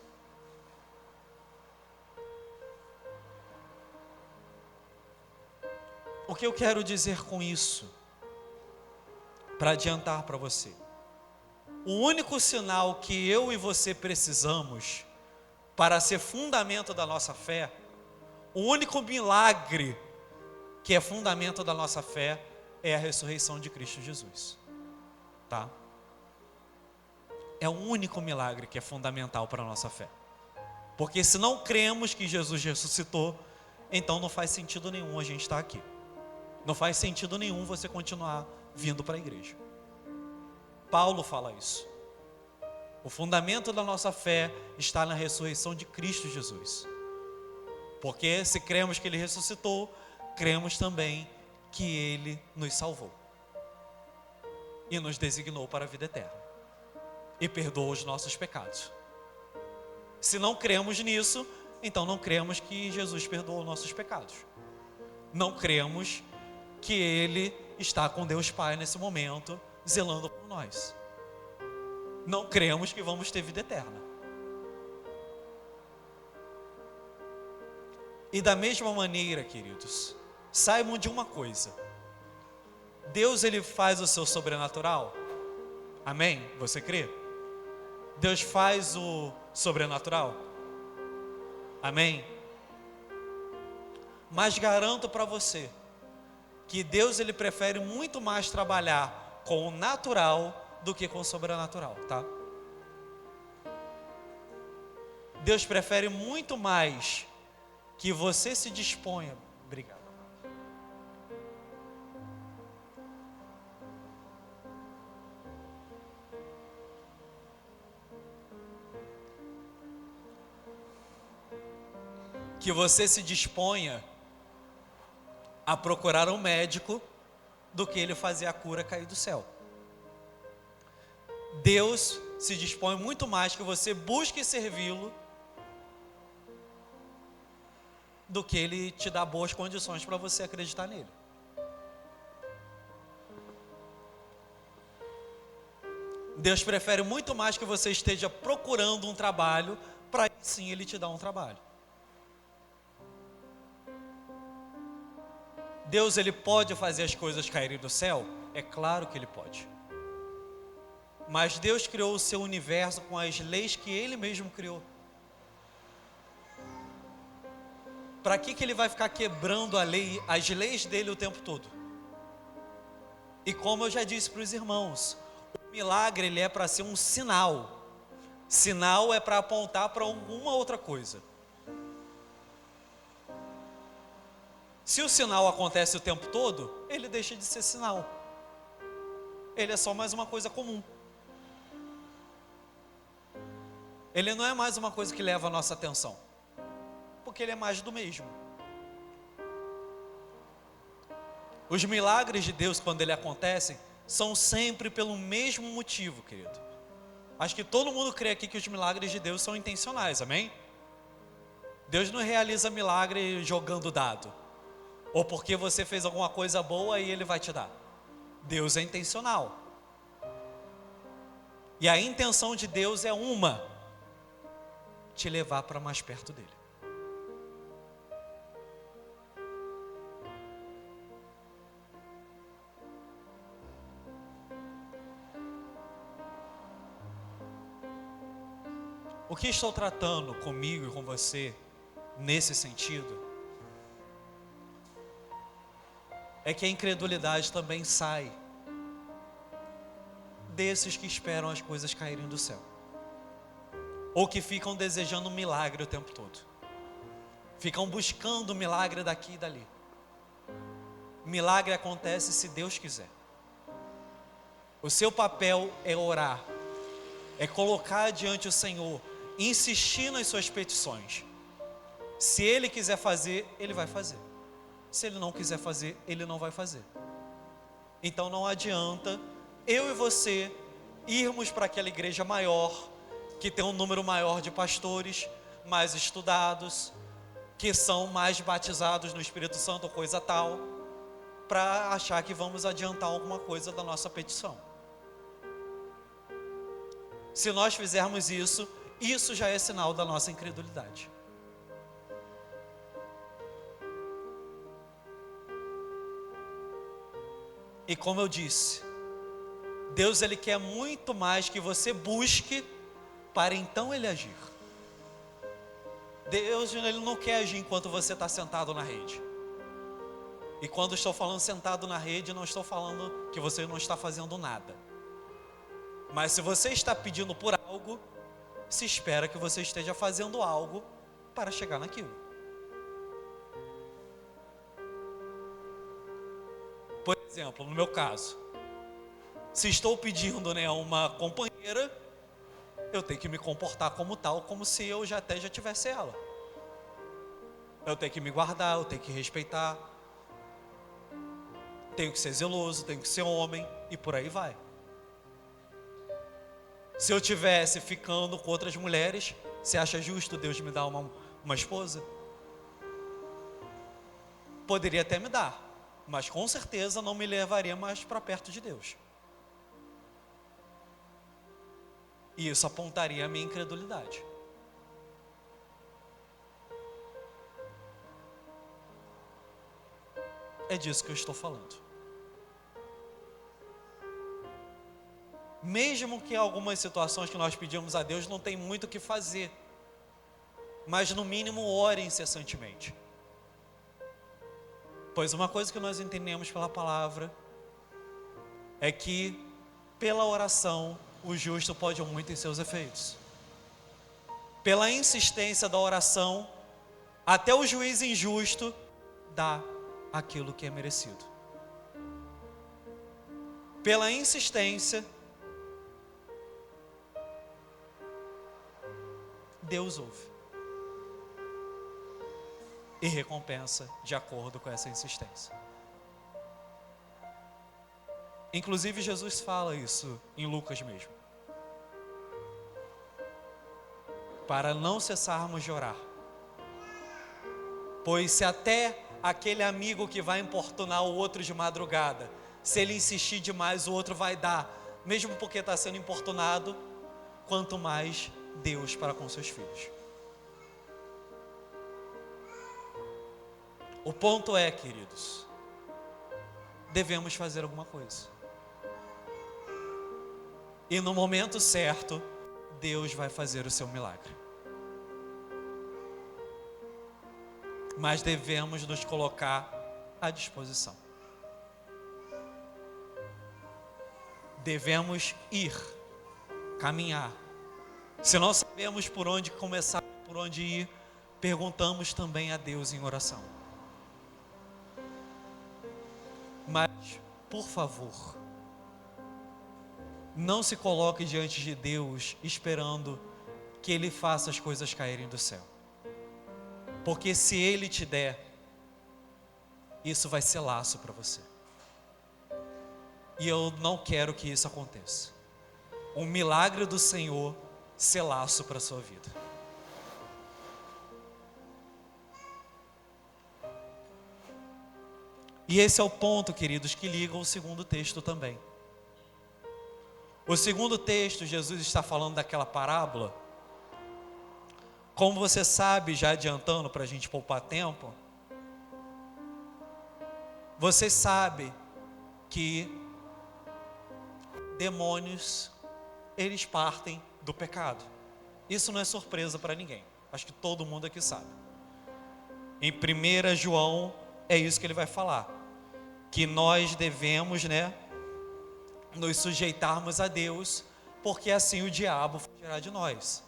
O que eu quero dizer com isso? Para adiantar para você. O único sinal que eu e você precisamos para ser fundamento da nossa fé, o único milagre que é fundamento da nossa fé, é a ressurreição de Cristo Jesus. Tá? É o único milagre que é fundamental para a nossa fé. Porque se não cremos que Jesus ressuscitou, então não faz sentido nenhum a gente estar aqui. Não faz sentido nenhum você continuar vindo para a igreja. Paulo fala isso. O fundamento da nossa fé está na ressurreição de Cristo Jesus. Porque se cremos que Ele ressuscitou, cremos também que Ele nos salvou. E nos designou para a vida eterna. E perdoou os nossos pecados. Se não cremos nisso, então não cremos que Jesus perdoou os nossos pecados. Não cremos que Ele está com Deus Pai nesse momento, zelando por nós. Não cremos que vamos ter vida eterna. E da mesma maneira, queridos, saibam de uma coisa: Deus, Ele faz o seu sobrenatural. Amém? Você crê? Deus faz o sobrenatural. Amém? Mas garanto para você que Deus, Ele prefere muito mais trabalhar com o natural do que com o sobrenatural, tá? Deus prefere muito mais que você se disponha. Obrigado. Que você se disponha a procurar um médico do que ele fazer a cura cair do céu. Deus se dispõe muito mais que você busque servi-lo do que Ele te dá boas condições para você acreditar nele. Deus prefere muito mais que você esteja procurando um trabalho, para sim Ele te dar um trabalho. Deus, Ele pode fazer as coisas caírem do céu? É claro que Ele pode. Mas Deus criou o seu universo com as leis que Ele mesmo criou. Para que Ele vai ficar quebrando a lei, as leis dele o tempo todo? E como eu já disse para os irmãos, o milagre ele é para ser um sinal. Sinal é para apontar para alguma outra coisa. Se o sinal acontece o tempo todo, ele deixa de ser sinal. Ele é só mais uma coisa comum. Ele não é mais uma coisa que leva a nossa atenção, porque ele é mais do mesmo. Os milagres de Deus, quando eles acontecem, são sempre pelo mesmo motivo, querido. Acho que todo mundo crê aqui que os milagres de Deus são intencionais, amém? Deus não realiza milagre jogando dado, ou porque você fez alguma coisa boa e Ele vai te dar. Deus é intencional. E a intenção de Deus é uma: te levar para mais perto dele. O que estou tratando comigo e com você nesse sentido é que a incredulidade também sai desses que esperam as coisas caírem do céu, ou que ficam desejando um milagre o tempo todo, ficam buscando o milagre daqui e dali. Milagre acontece se Deus quiser. O seu papel é orar, é colocar diante o Senhor, insistir nas suas petições. Se ele quiser fazer, ele vai fazer. Se ele não quiser fazer, ele não vai fazer. Então não adianta eu e você irmos para aquela igreja maior, que tem um número maior de pastores, mais estudados, que são mais batizados no Espírito Santo ou coisa tal, para achar que vamos adiantar alguma coisa da nossa petição. Se nós fizermos isso, isso já é sinal da nossa incredulidade. E como eu disse, Deus ele quer muito mais que você busque para então ele agir. Deus ele não quer agir enquanto você está sentado na rede. E quando estou falando sentado na rede, não estou falando que você não está fazendo nada. Mas se você está pedindo por algo, se espera que você esteja fazendo algo para chegar naquilo. Por exemplo, no meu caso, se estou pedindo, uma companheira, eu tenho que me comportar como tal, como se eu já tivesse ela. Eu tenho que me guardar, eu tenho que respeitar, tenho que ser zeloso, tenho que ser homem, e por aí vai. Se eu estivesse ficando com outras mulheres, você acha justo Deus me dar uma esposa? Poderia até me dar, mas com certeza não me levaria mais para perto de Deus. E isso apontaria a minha incredulidade. É disso que eu estou falando. Mesmo que em algumas situações que nós pedimos a Deus não tem muito o que fazer, mas no mínimo ore incessantemente. Pois uma coisa que nós entendemos pela palavra é que pela oração o justo pode muito em seus efeitos. Pela insistência da oração, até o juiz injusto dá aquilo que é merecido. Pela insistência, Deus ouve e recompensa de acordo com essa insistência. Inclusive Jesus fala isso em Lucas mesmo. Para não cessarmos de orar. Pois se até aquele amigo que vai importunar o outro de madrugada, se ele insistir demais, o outro vai dar, mesmo porque está sendo importunado, quanto mais Deus para com seus filhos. O ponto é, queridos, devemos fazer alguma coisa. E no momento certo, Deus vai fazer o seu milagre. Mas devemos nos colocar à disposição. Devemos ir, caminhar. Se não sabemos por onde começar, por onde ir, perguntamos também a Deus em oração. Mas, por favor, não se coloque diante de Deus esperando que Ele faça as coisas caírem do céu. Porque se Ele te der, isso vai ser laço para você. E eu não quero que isso aconteça. Um milagre do Senhor ser laço para a sua vida. E esse é o ponto, queridos, que liga o segundo texto também. O segundo texto, Jesus está falando daquela parábola. Como você sabe, já adiantando para a gente poupar tempo, você sabe que demônios, eles partem do pecado. Isso não é surpresa para ninguém. Acho que todo mundo aqui sabe. Em 1 João, é isso que ele vai falar. Que nós devemos, nos sujeitarmos a Deus, porque assim o diabo fugirá de nós.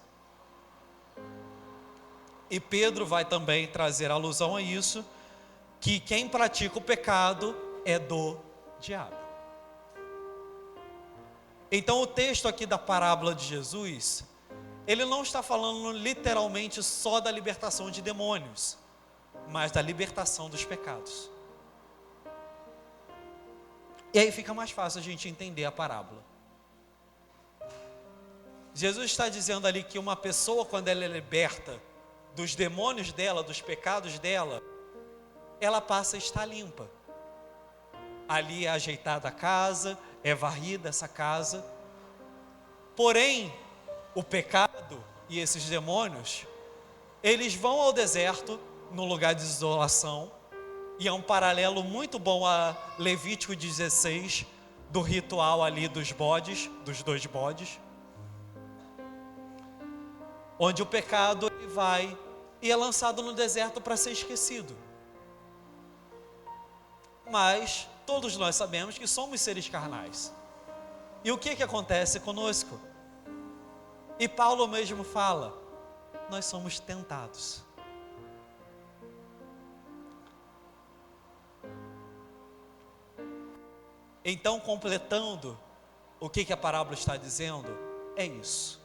E Pedro vai também trazer alusão a isso, que quem pratica o pecado é do diabo. Então o texto aqui da parábola de Jesus ele não está falando literalmente só da libertação de demônios, mas da libertação dos pecados. E aí fica mais fácil a gente entender a parábola. Jesus está dizendo ali que uma pessoa, quando ela é liberta dos demônios dela, dos pecados dela, ela passa a estar limpa. Ali é ajeitada a casa, é varrida essa casa. Porém, o pecado e esses demônios, eles vão ao deserto, no lugar de isolação, e é um paralelo muito bom a Levítico 16, do ritual ali dos bodes, dos 2 bodes, onde o pecado ele vai e é lançado no deserto para ser esquecido. Mas todos nós sabemos que somos seres carnais. E o que acontece conosco? E Paulo mesmo fala, nós somos tentados. Então, completando o que a parábola está dizendo, é isso.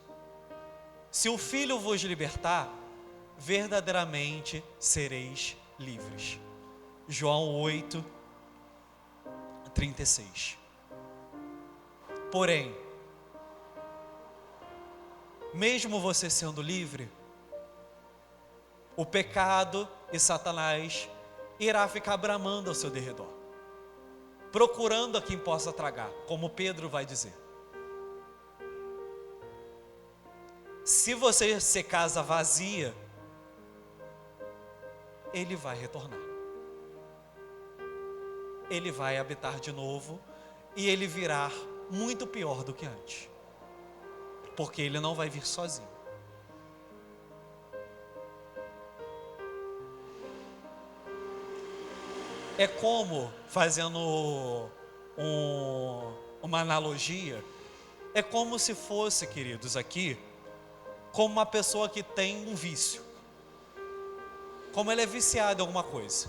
Se o Filho vos libertar, verdadeiramente sereis livres. João 8, 36. Porém, mesmo você sendo livre, o pecado e Satanás irá ficar bramando ao seu derredor, procurando a quem possa tragar, como Pedro vai dizer. Se você ser casa vazia, ele vai retornar. Ele vai habitar de novo e ele virá muito pior do que antes. Porque ele não vai vir sozinho. É como, fazendo uma analogia, é como se fosse, queridos, aqui, como uma pessoa que tem um vício. Como ela é viciada em alguma coisa.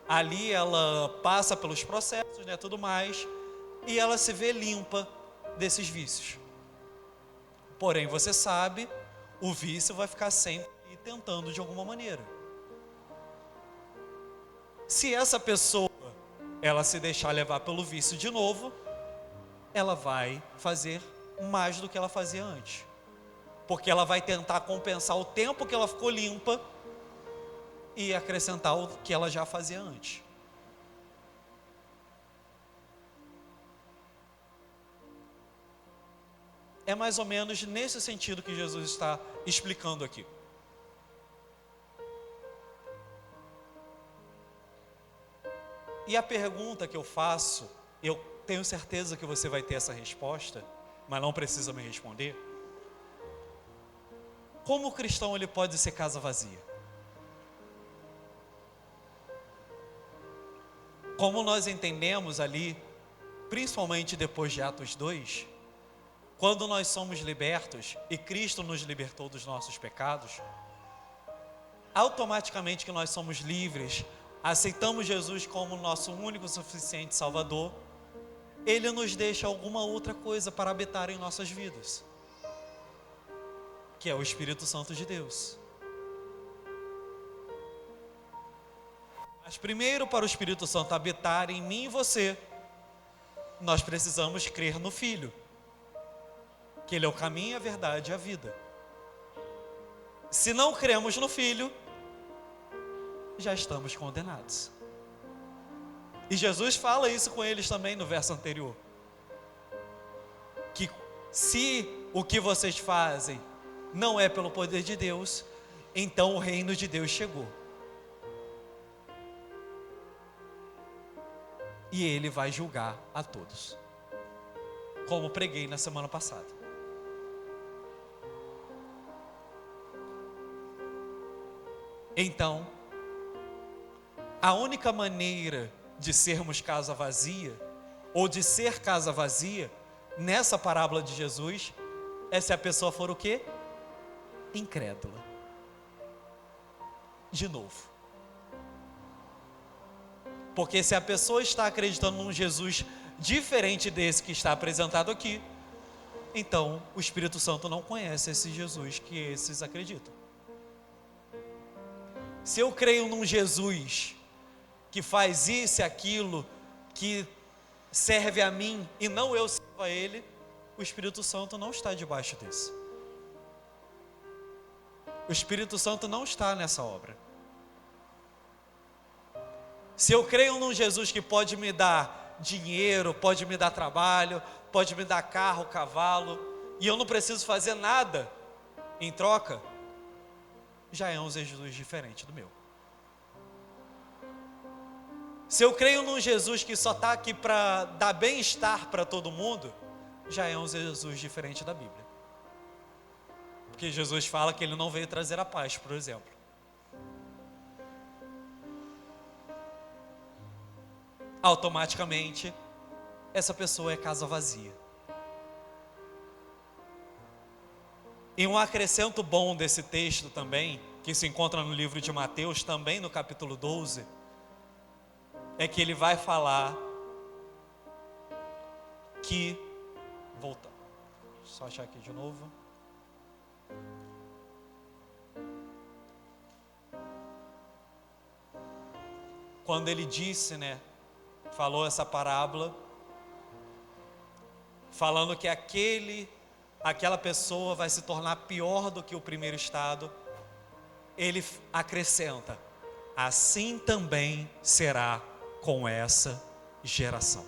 Ali ela passa pelos processos, né, tudo mais, e ela se vê limpa desses vícios. Porém, você sabe, o vício vai ficar sempre tentando de alguma maneira. Se essa pessoa, ela se deixar levar pelo vício de novo, ela vai fazer mais do que ela fazia antes. Porque ela vai tentar compensar o tempo que ela ficou limpa e acrescentar o que ela já fazia antes. É mais ou menos nesse sentido que Jesus está explicando aqui. E a pergunta que eu faço, eu tenho certeza que você vai ter essa resposta, mas não precisa me responder. Como o cristão ele pode ser casa vazia? Como nós entendemos ali, principalmente depois de Atos 2, quando nós somos libertos e Cristo nos libertou dos nossos pecados, automaticamente que nós somos livres, aceitamos Jesus como nosso único e suficiente Salvador, Ele nos deixa alguma outra coisa para habitar em nossas vidas, que é o Espírito Santo de Deus. Mas primeiro, para o Espírito Santo habitar em mim e você, nós precisamos crer no Filho, que Ele é o caminho, a verdade e a vida. Se não cremos no Filho, já estamos condenados. E Jesus fala isso com eles também no verso anterior. Que se o que vocês fazem não é pelo poder de Deus, então o reino de Deus chegou. E Ele vai julgar a todos. Como preguei na semana passada. Então, a única maneira de sermos casa vazia, ou de ser casa vazia, nessa parábola de Jesus, é se a pessoa for o quê? Incrédula. De novo. Porque se a pessoa está acreditando num Jesus diferente desse que está apresentado aqui, então o Espírito Santo não conhece esse Jesus que esses acreditam. Se eu creio num Jesus que faz isso e aquilo, que serve a mim e não eu sirvo a Ele, o Espírito Santo não está debaixo desse. O Espírito Santo não está nessa obra. Se eu creio num Jesus que pode me dar dinheiro, pode me dar trabalho, pode me dar carro, cavalo, e eu não preciso fazer nada em troca, já é um Jesus diferente do meu. Se eu creio num Jesus que só está aqui para dar bem-estar para todo mundo, já é um Jesus diferente da Bíblia. Porque Jesus fala que Ele não veio trazer a paz, por exemplo. Automaticamente, essa pessoa é casa vazia. E um acrescento bom desse texto também, que se encontra no livro de Mateus, também no capítulo 12, é que ele vai falar que, volta, só achar aqui de novo. Quando ele disse, falou essa parábola, falando que aquela pessoa vai se tornar pior do que o primeiro estado, ele acrescenta: assim também será com essa geração.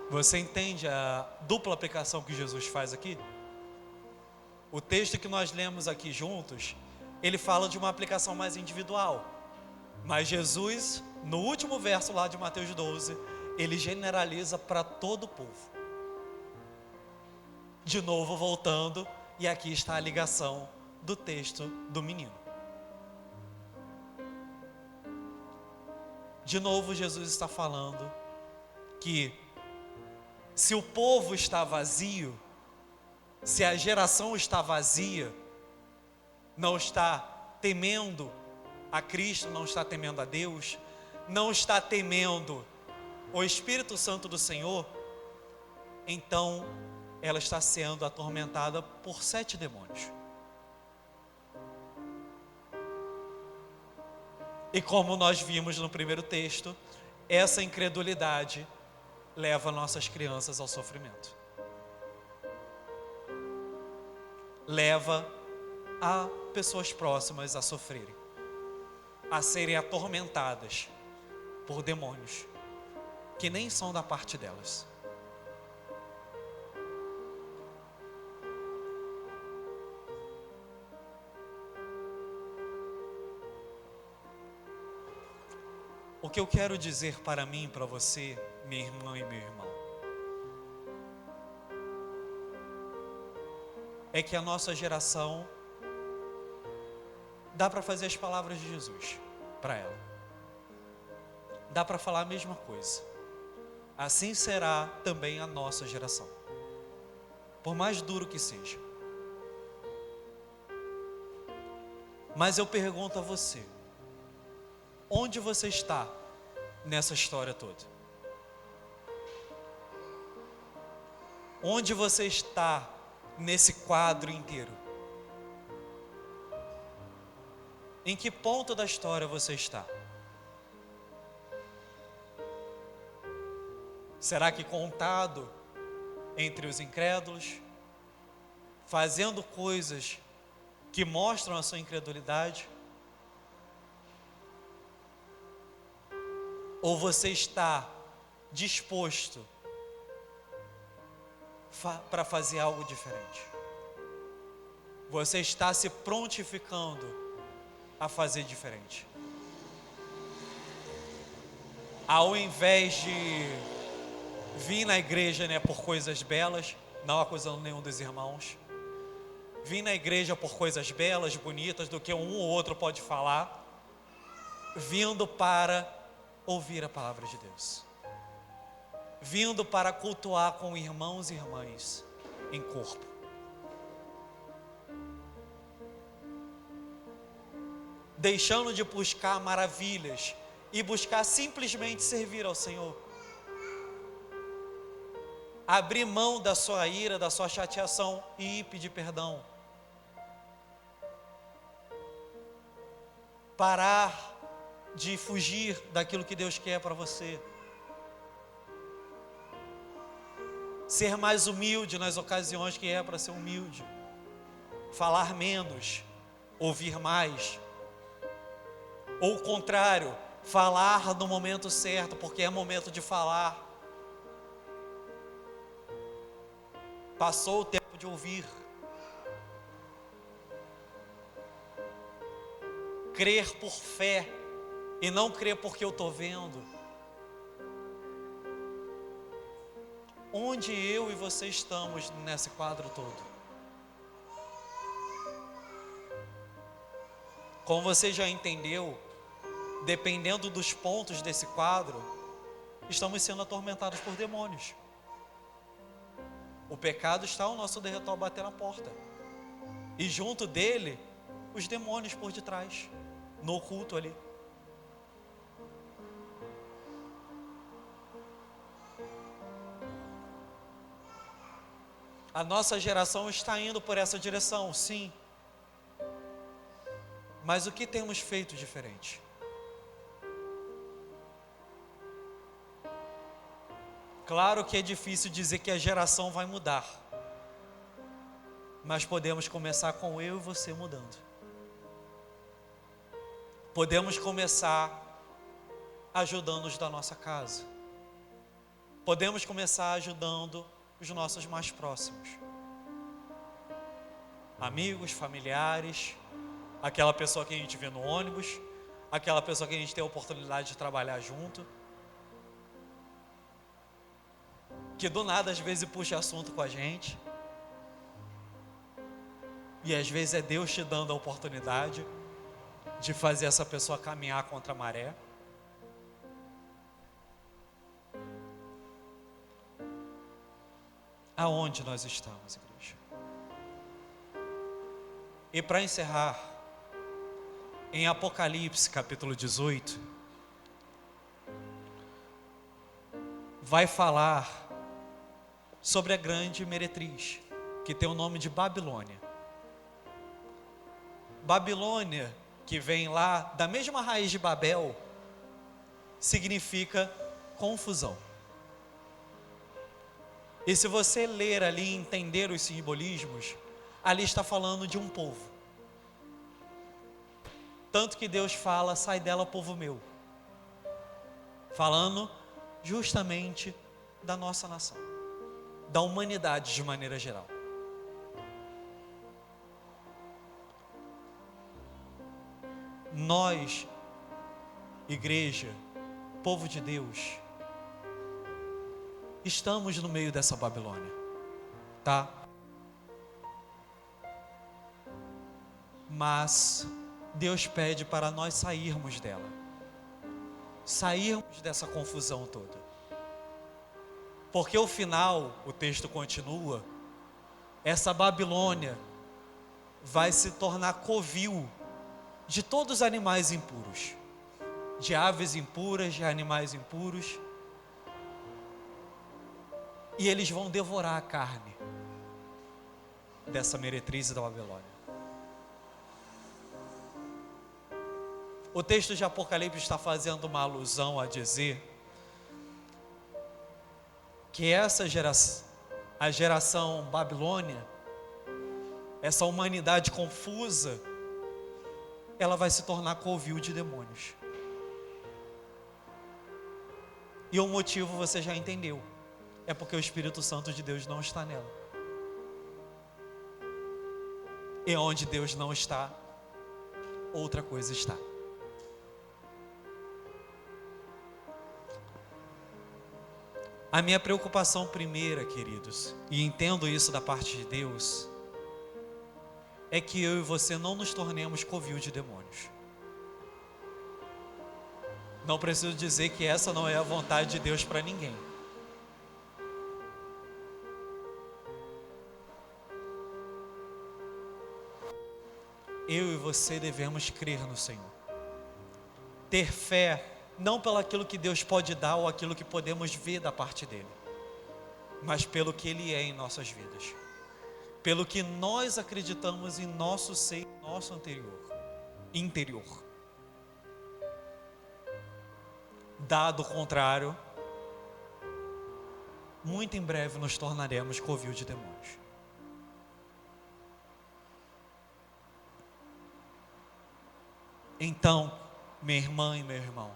Você entende a dupla aplicação que Jesus faz aqui? O texto que nós lemos aqui juntos, ele fala de uma aplicação mais individual. Mas Jesus, no último verso lá de Mateus 12, ele generaliza para todo o povo. De novo voltando, e aqui está a ligação do texto do menino. De novo Jesus está falando que se o povo está vazio, se a geração está vazia, não está temendo a Cristo, não está temendo a Deus, não está temendo o Espírito Santo do Senhor, então ela está sendo atormentada por 7 demônios. E como nós vimos no primeiro texto, essa incredulidade leva nossas crianças ao sofrimento. Leva a pessoas próximas a sofrerem, a serem atormentadas por demônios que nem são da parte delas. O que eu quero dizer para mim, para você, minha irmã e meu irmão, é que a nossa geração dá para fazer as palavras de Jesus para ela. Dá para falar a mesma coisa. Assim será também a nossa geração. Por mais duro que seja. Mas eu pergunto a você, onde você está nessa história toda? Onde você está nesse quadro inteiro? Em que ponto da história você está? Será que contado entre os incrédulos, fazendo coisas que mostram a sua incredulidade? Ou você está disposto para fazer algo diferente? Você está se prontificando a fazer diferente? Ao invés de vir na igreja, por coisas belas, não acusando nenhum dos irmãos, vir na igreja por coisas belas, bonitas, do que um ou outro pode falar, vindo para ouvir a palavra de Deus, vindo para cultuar com irmãos e irmãs em corpo. deixando de buscar maravilhas e buscar simplesmente servir ao Senhor. Abrir mão da sua ira, da sua chateação e ir pedir perdão. Parar de fugir daquilo que Deus quer para você. Ser mais humilde nas ocasiões que é para ser humilde. Falar menos, ouvir mais. Ou o contrário, falar no momento certo, porque é momento de falar. Passou o tempo de ouvir. Crer por fé e não crer porque eu estou vendo. Onde eu e você estamos nesse quadro todo? Como você já entendeu, dependendo dos pontos desse quadro, estamos sendo atormentados por demônios. O pecado está ao nosso derredor bater na porta. E junto dele, os demônios por detrás, no oculto ali. A nossa geração está indo por essa direção, sim. Mas o que temos feito diferente? Claro que é difícil dizer que a geração vai mudar, mas podemos começar com eu e você mudando. Podemos começar ajudando os da nossa casa. Podemos começar ajudando os nossos mais próximos. Amigos, familiares, aquela pessoa que a gente vê no ônibus, aquela pessoa que a gente tem a oportunidade de trabalhar junto, que do nada às vezes puxa assunto com a gente, e às vezes é Deus te dando a oportunidade de fazer essa pessoa caminhar contra a maré. Aonde nós estamos, igreja? E para encerrar, em Apocalipse capítulo 18, vai falar sobre a grande meretriz, que tem o nome de Babilônia. Babilônia, que vem lá da mesma raiz de Babel, significa confusão. E se você ler ali e entender os simbolismos, ali está falando de um povo. Tanto que Deus fala, sai dela, povo meu. Falando justamente da nossa nação, da humanidade de maneira geral. Nós, igreja, povo de Deus, estamos no meio dessa Babilônia, tá? Mas Deus pede para nós sairmos dela, sairmos dessa confusão toda, porque o final, o texto continua, essa Babilônia vai se tornar covil de todos os animais impuros, de aves impuras, de animais impuros, e eles vão devorar a carne dessa meretriz da Babilônia. O texto de Apocalipse está fazendo uma alusão a dizer que essa geração, a geração Babilônia, essa humanidade confusa, ela vai se tornar covil de demônios. E o motivo você já entendeu. É porque o Espírito Santo de Deus não está nela. E onde Deus não está, outra coisa está. A minha preocupação primeira, queridos, e entendo isso da parte de Deus, é que eu e você não nos tornemos covil de demônios. Não preciso dizer que essa não é a vontade de Deus para ninguém. eu e você devemos crer no Senhor. Ter fé, não pelo aquilo que Deus pode dar ou aquilo que podemos ver da parte dEle, mas pelo que Ele é em nossas vidas. Pelo que nós acreditamos em nosso ser, nosso interior. Dado o contrário, muito em breve nos tornaremos covil de demônios. Então, minha irmã e meu irmão,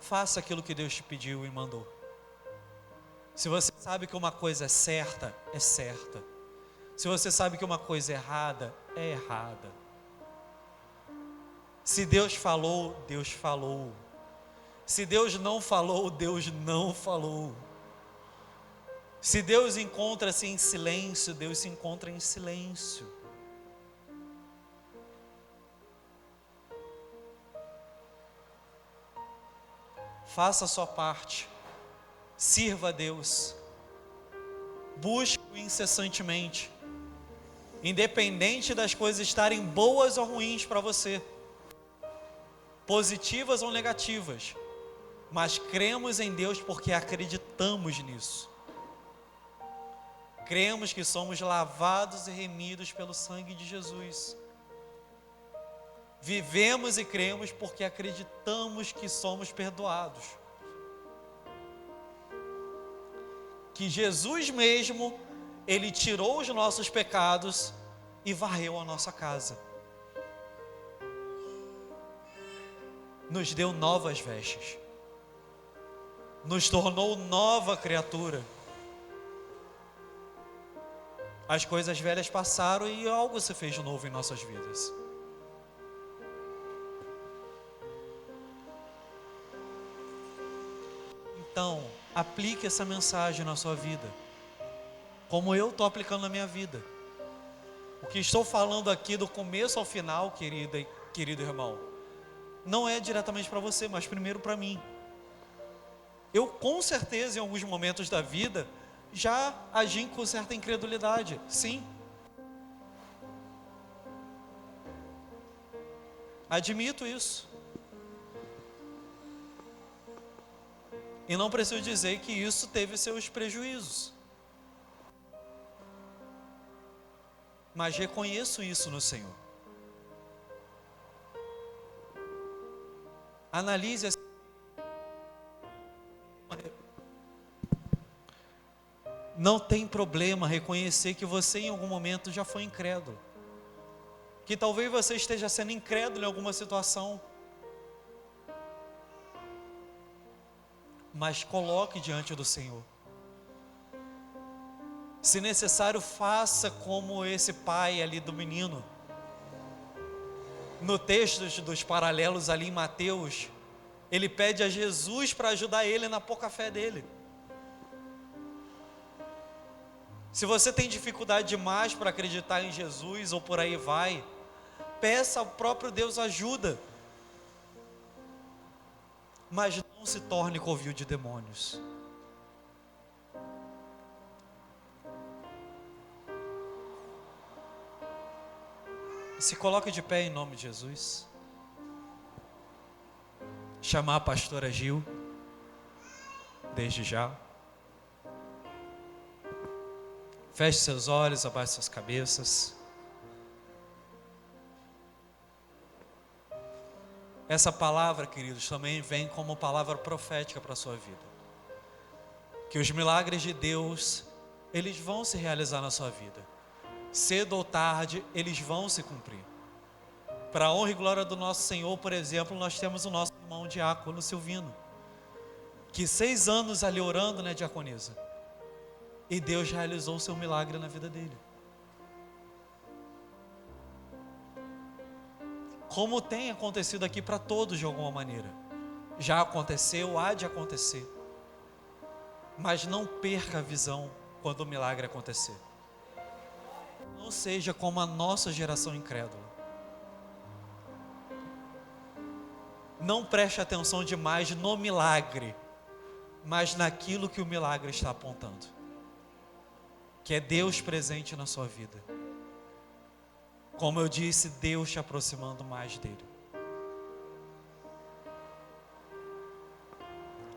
faça aquilo que Deus te pediu e mandou. Se você sabe que uma coisa é certa, é certa. Se você sabe que uma coisa é errada, é errada. Se Deus falou, Deus falou. Se Deus não falou, Deus não falou. Se Deus encontra-se em silêncio, Deus se encontra em silêncio. Faça a sua parte. Sirva a Deus. Busque-o incessantemente. Independente das coisas estarem boas ou ruins para você. Positivas ou negativas. Mas cremos em Deus porque acreditamos nisso. Cremos que somos lavados e remidos pelo sangue de Jesus. Vivemos e cremos porque acreditamos que somos perdoados. Que Jesus mesmo, Ele tirou os nossos pecados e varreu a nossa casa. Nos deu novas vestes. Nos tornou nova criatura. As coisas velhas passaram e algo se fez de novo em nossas vidas. Então, aplique essa mensagem na sua vida, como eu estou aplicando na minha vida. O que estou falando aqui do começo ao final, querida e querido irmão, não é diretamente para você, mas primeiro para mim. Eu com certeza em alguns momentos da vida já agi com certa incredulidade, sim. Admito isso. E não preciso dizer que isso teve seus prejuízos. Mas reconheço isso no Senhor. Analise assim. Não tem problema reconhecer que você em algum momento já foi incrédulo. Que talvez você esteja sendo incrédulo em alguma situação. Mas coloque diante do Senhor. Se necessário, faça como esse pai ali do menino. No texto dos paralelos ali em Mateus, ele pede a Jesus para ajudar ele na pouca fé dele. Se você tem dificuldade demais para acreditar em Jesus ou por aí vai, peça ao próprio Deus ajuda. Mas não se torne covil de demônios. Se coloque de pé em nome de Jesus. Chamar a pastora Gil, desde já. Feche seus olhos, abaixe suas cabeças. Essa palavra, queridos, também vem como palavra profética para a sua vida. Que os milagres de Deus, eles vão se realizar na sua vida. Cedo ou tarde, eles vão se cumprir. Para a honra e glória do nosso Senhor, por exemplo, nós temos o nosso irmão diácono Silvino, que 6 anos ali orando, né, diaconisa? E Deus realizou o seu milagre na vida dele. Como tem acontecido aqui para todos de alguma maneira. Já aconteceu, há de acontecer. Mas não perca a visão quando o milagre acontecer. Não seja como a nossa geração incrédula. Não preste atenção demais no milagre, mas naquilo que o milagre está apontando. Que é Deus presente na sua vida. Como eu disse, Deus te aproximando mais dele.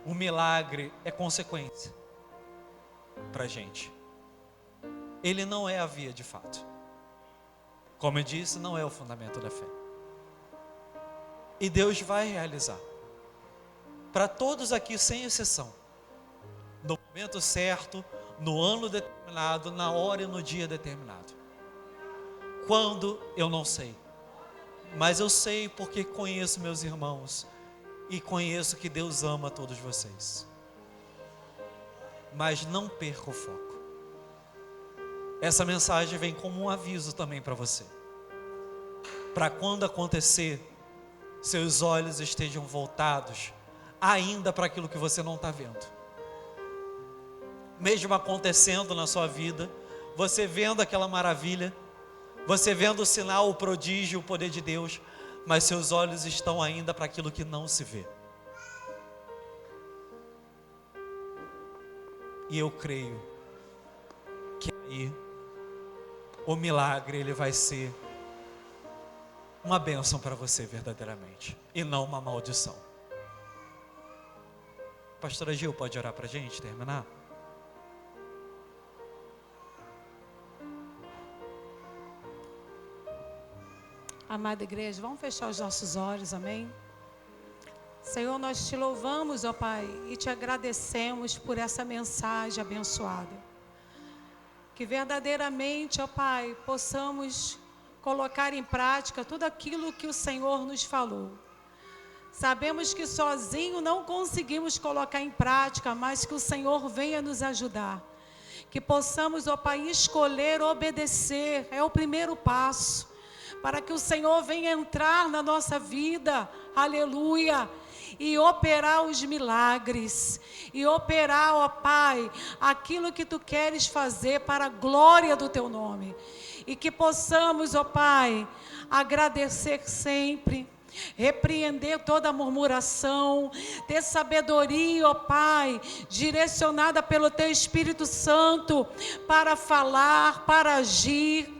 O milagre é consequência para a gente. Ele não é a via de fato. Como eu disse, não é o fundamento da fé. E Deus vai realizar. Para todos aqui, sem exceção. No momento certo, no ano determinado, na hora e no dia determinado. Quando, eu não sei. Mas eu sei porque conheço meus irmãos. E conheço que Deus ama todos vocês. Mas não perca o foco. Essa mensagem vem como um aviso também para você. Para quando acontecer, seus olhos estejam voltados ainda para aquilo que você não está vendo. Mesmo acontecendo na sua vida, você vendo aquela maravilha, você vendo o sinal, o prodígio, o poder de Deus, mas seus olhos estão ainda para aquilo que não se vê. E eu creio que aí o milagre ele vai ser uma bênção para você verdadeiramente e não uma maldição. Pastora Gil, pode orar para a gente terminar? Amada igreja, vamos fechar os nossos olhos, amém? Senhor, nós te louvamos, ó Pai, e te agradecemos por essa mensagem abençoada. Que verdadeiramente, ó Pai, possamos colocar em prática tudo aquilo que o Senhor nos falou. Sabemos que sozinho não conseguimos colocar em prática, mas que o Senhor venha nos ajudar. Que possamos, ó Pai, escolher obedecer, é o primeiro passo, para que o Senhor venha entrar na nossa vida, aleluia, e operar os milagres, e operar, ó Pai, aquilo que Tu queres fazer para a glória do Teu nome. E que possamos, ó Pai, agradecer sempre, repreender toda murmuração, ter sabedoria, ó Pai, direcionada pelo Teu Espírito Santo, para falar, para agir,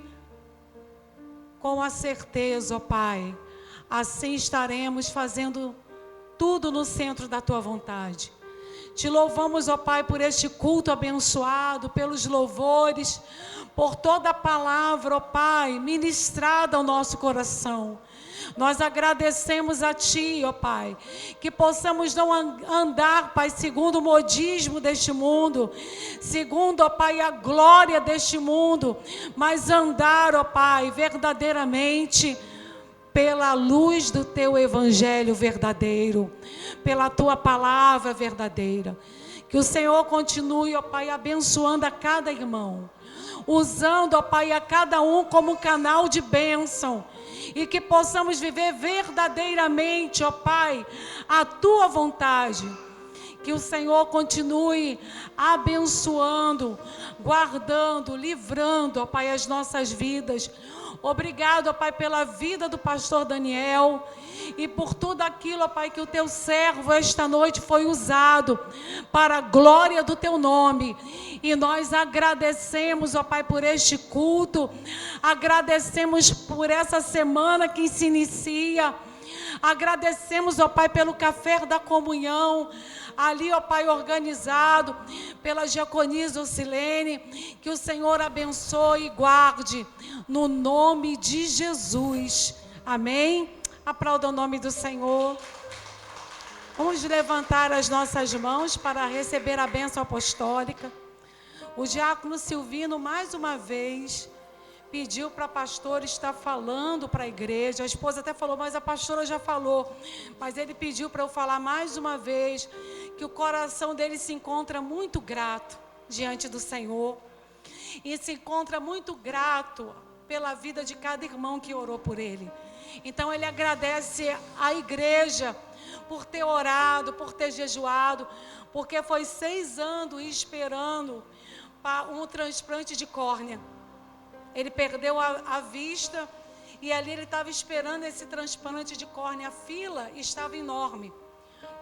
com a certeza, ó Pai, assim estaremos fazendo tudo no centro da Tua vontade. Te louvamos, ó Pai, por este culto abençoado, pelos louvores, por toda a palavra, ó Pai, ministrada ao nosso coração. Nós agradecemos a Ti, ó Pai, que possamos não andar, Pai, segundo o modismo deste mundo, segundo, ó Pai, a glória deste mundo, mas andar, ó Pai, verdadeiramente pela luz do Teu Evangelho verdadeiro, pela Tua palavra verdadeira. Que o Senhor continue, ó Pai, abençoando a cada irmão, usando, ó Pai, a cada um como canal de bênção, e que possamos viver verdadeiramente, ó Pai, a Tua vontade. Que o Senhor continue abençoando, guardando, livrando, ó Pai, as nossas vidas. Obrigado, ó Pai, pela vida do pastor Daniel e por tudo aquilo, ó Pai, que o Teu servo esta noite foi usado para a glória do Teu nome. E nós agradecemos, ó Pai, por este culto, agradecemos por essa semana que se inicia, agradecemos, ó Pai, pelo café da comunhão, ali, ó Pai, organizado pela diaconisa Ocilene. Que o Senhor abençoe e guarde, no nome de Jesus. Amém? Aplauda o nome do Senhor. Vamos levantar as nossas mãos para receber a bênção apostólica. O diácono Silvino, mais uma vez, pediu para a pastora estar falando para a igreja. A esposa até falou, mas a pastora já falou. Mas ele pediu para eu falar mais uma vez que o coração dele se encontra muito grato diante do Senhor. E se encontra muito grato pela vida de cada irmão que orou por ele. Então ele agradece à igreja por ter orado, por ter jejuado, porque foi 6 anos esperando um transplante de córnea. Ele perdeu a vista e ali ele estava esperando esse transplante de córnea. A fila estava enorme.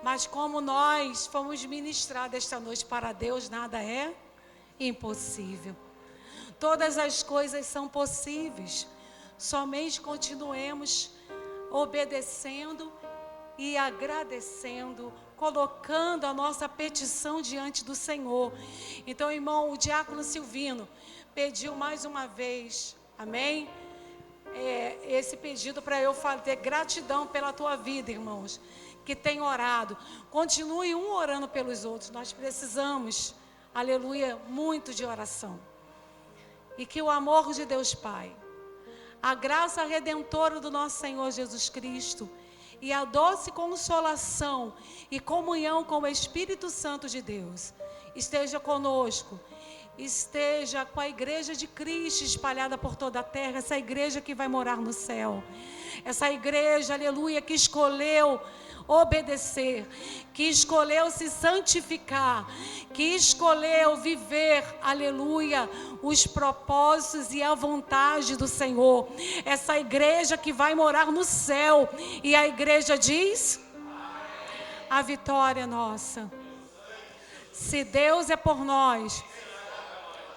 Mas como nós fomos ministrados esta noite, para Deus nada é impossível. Todas as coisas são possíveis. somente continuemos obedecendo e agradecendo, colocando a nossa petição diante do Senhor. Então, irmão, o diácono Silvino pediu mais uma vez, amém? Esse pedido para eu fazer gratidão pela tua vida, irmãos, que tem orado. Continue orando pelos outros. Nós precisamos, aleluia, muito de oração. E que o amor de Deus Pai, a graça redentora do nosso Senhor Jesus Cristo e a doce consolação e comunhão com o Espírito Santo de Deus esteja conosco, esteja com a igreja de Cristo espalhada por toda a terra, essa igreja que vai morar no céu, essa igreja, aleluia, que escolheu obedecer, que escolheu se santificar, que escolheu viver, aleluia, os propósitos e a vontade do Senhor, essa igreja que vai morar no céu, e a igreja diz: a vitória é nossa. Se Deus é por nós,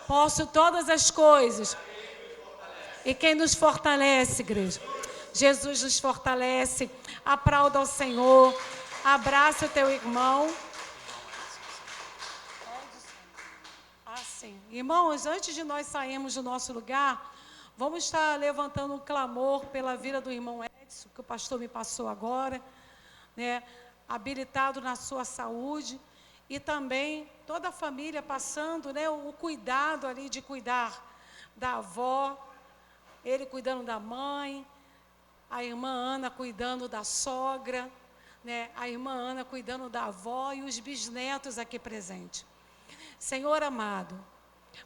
posso todas as coisas. E quem nos fortalece, igreja? Jesus nos fortalece. Aplauda ao Senhor. Abraça o teu irmão. Assim. Irmãos, antes de nós sairmos do nosso lugar, vamos estar levantando um clamor pela vida do irmão Edson, que o pastor me passou agora, né? Habilitado na sua saúde. E também toda a família passando, né, o cuidado ali de cuidar da avó, ele cuidando da mãe, a irmã Ana cuidando da sogra, né, a irmã Ana cuidando da avó e os bisnetos aqui presentes. Senhor amado,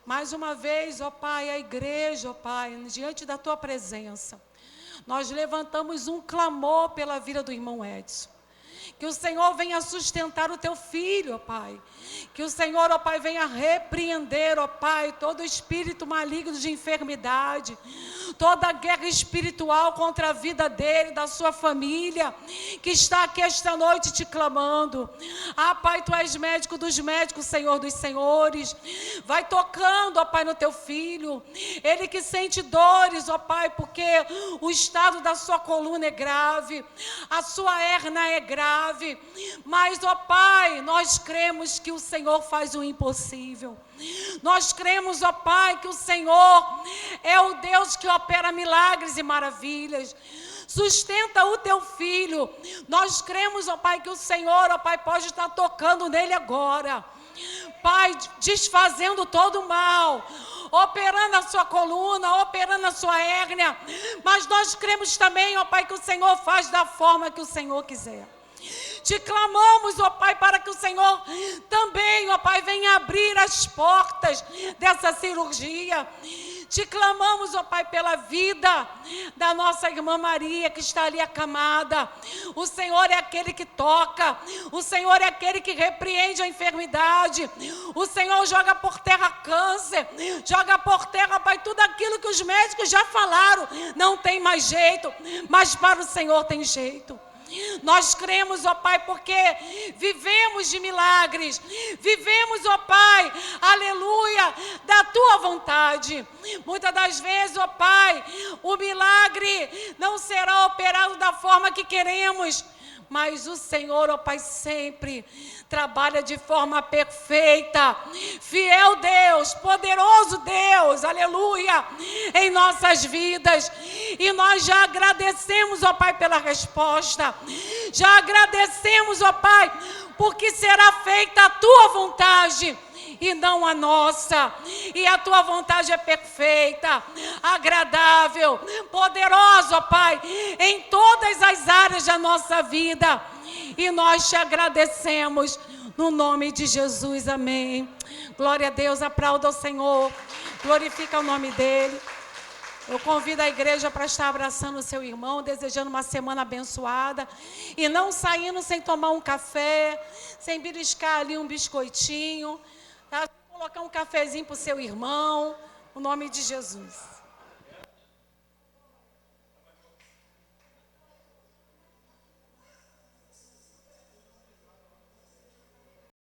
mais uma vez, ó Pai, a igreja, ó Pai, diante da Tua presença, nós levantamos um clamor pela vida do irmão Edson. Que o Senhor venha sustentar o teu filho, ó Pai. Que o Senhor, ó Pai, venha repreender, ó Pai, todo espírito maligno de enfermidade, toda guerra espiritual contra a vida dele, da sua família, que está aqui esta noite te clamando. Ah, Pai, Tu és médico dos médicos, Senhor dos senhores. Vai tocando, ó Pai, no teu filho. Ele que sente dores, ó Pai, porque o estado da sua coluna é grave, a sua hérnia é grave. Mas, ó Pai, nós cremos que o Senhor faz o impossível. Nós cremos, ó Pai, que o Senhor é o Deus que opera milagres e maravilhas. Sustenta o teu filho. Nós cremos, ó Pai, que o Senhor, ó Pai, pode estar tocando nele agora. Pai, desfazendo todo o mal, operando a sua coluna, operando a sua hérnia. Mas nós cremos também, ó Pai, que o Senhor faz da forma que o Senhor quiser. Te clamamos, ó Pai, para que o Senhor também, ó Pai, venha abrir as portas dessa cirurgia. Te clamamos, ó Pai, pela vida da nossa irmã Maria, que está ali acamada. O Senhor é aquele que toca, o Senhor é aquele que repreende a enfermidade. O Senhor joga por terra câncer, joga por terra, Pai, tudo aquilo que os médicos já falaram. Não tem mais jeito, mas para o Senhor tem jeito. Nós cremos, ó Pai, porque vivemos de milagres, vivemos, ó Pai, aleluia, da Tua vontade. Muitas das vezes, ó Pai, o milagre não será operado da forma que queremos, mas o Senhor, ó Pai, sempre trabalha de forma perfeita. Fiel Deus, poderoso Deus, aleluia, em nossas vidas. E nós já agradecemos, ó Pai, pela resposta. Já agradecemos, ó Pai, porque será feita a Tua vontade e não a nossa. E a Tua vontade é perfeita, agradável, poderosa, ó Pai, em todas as áreas da nossa vida. E nós te agradecemos no nome de Jesus, amém. Glória a Deus, aplauda ao Senhor, glorifica o nome dEle. Eu convido a igreja para estar abraçando o seu irmão, desejando uma semana abençoada. E não saindo sem tomar um café, sem beliscar ali um biscoitinho, tá? Colocar um cafezinho para o seu irmão, no nome de Jesus.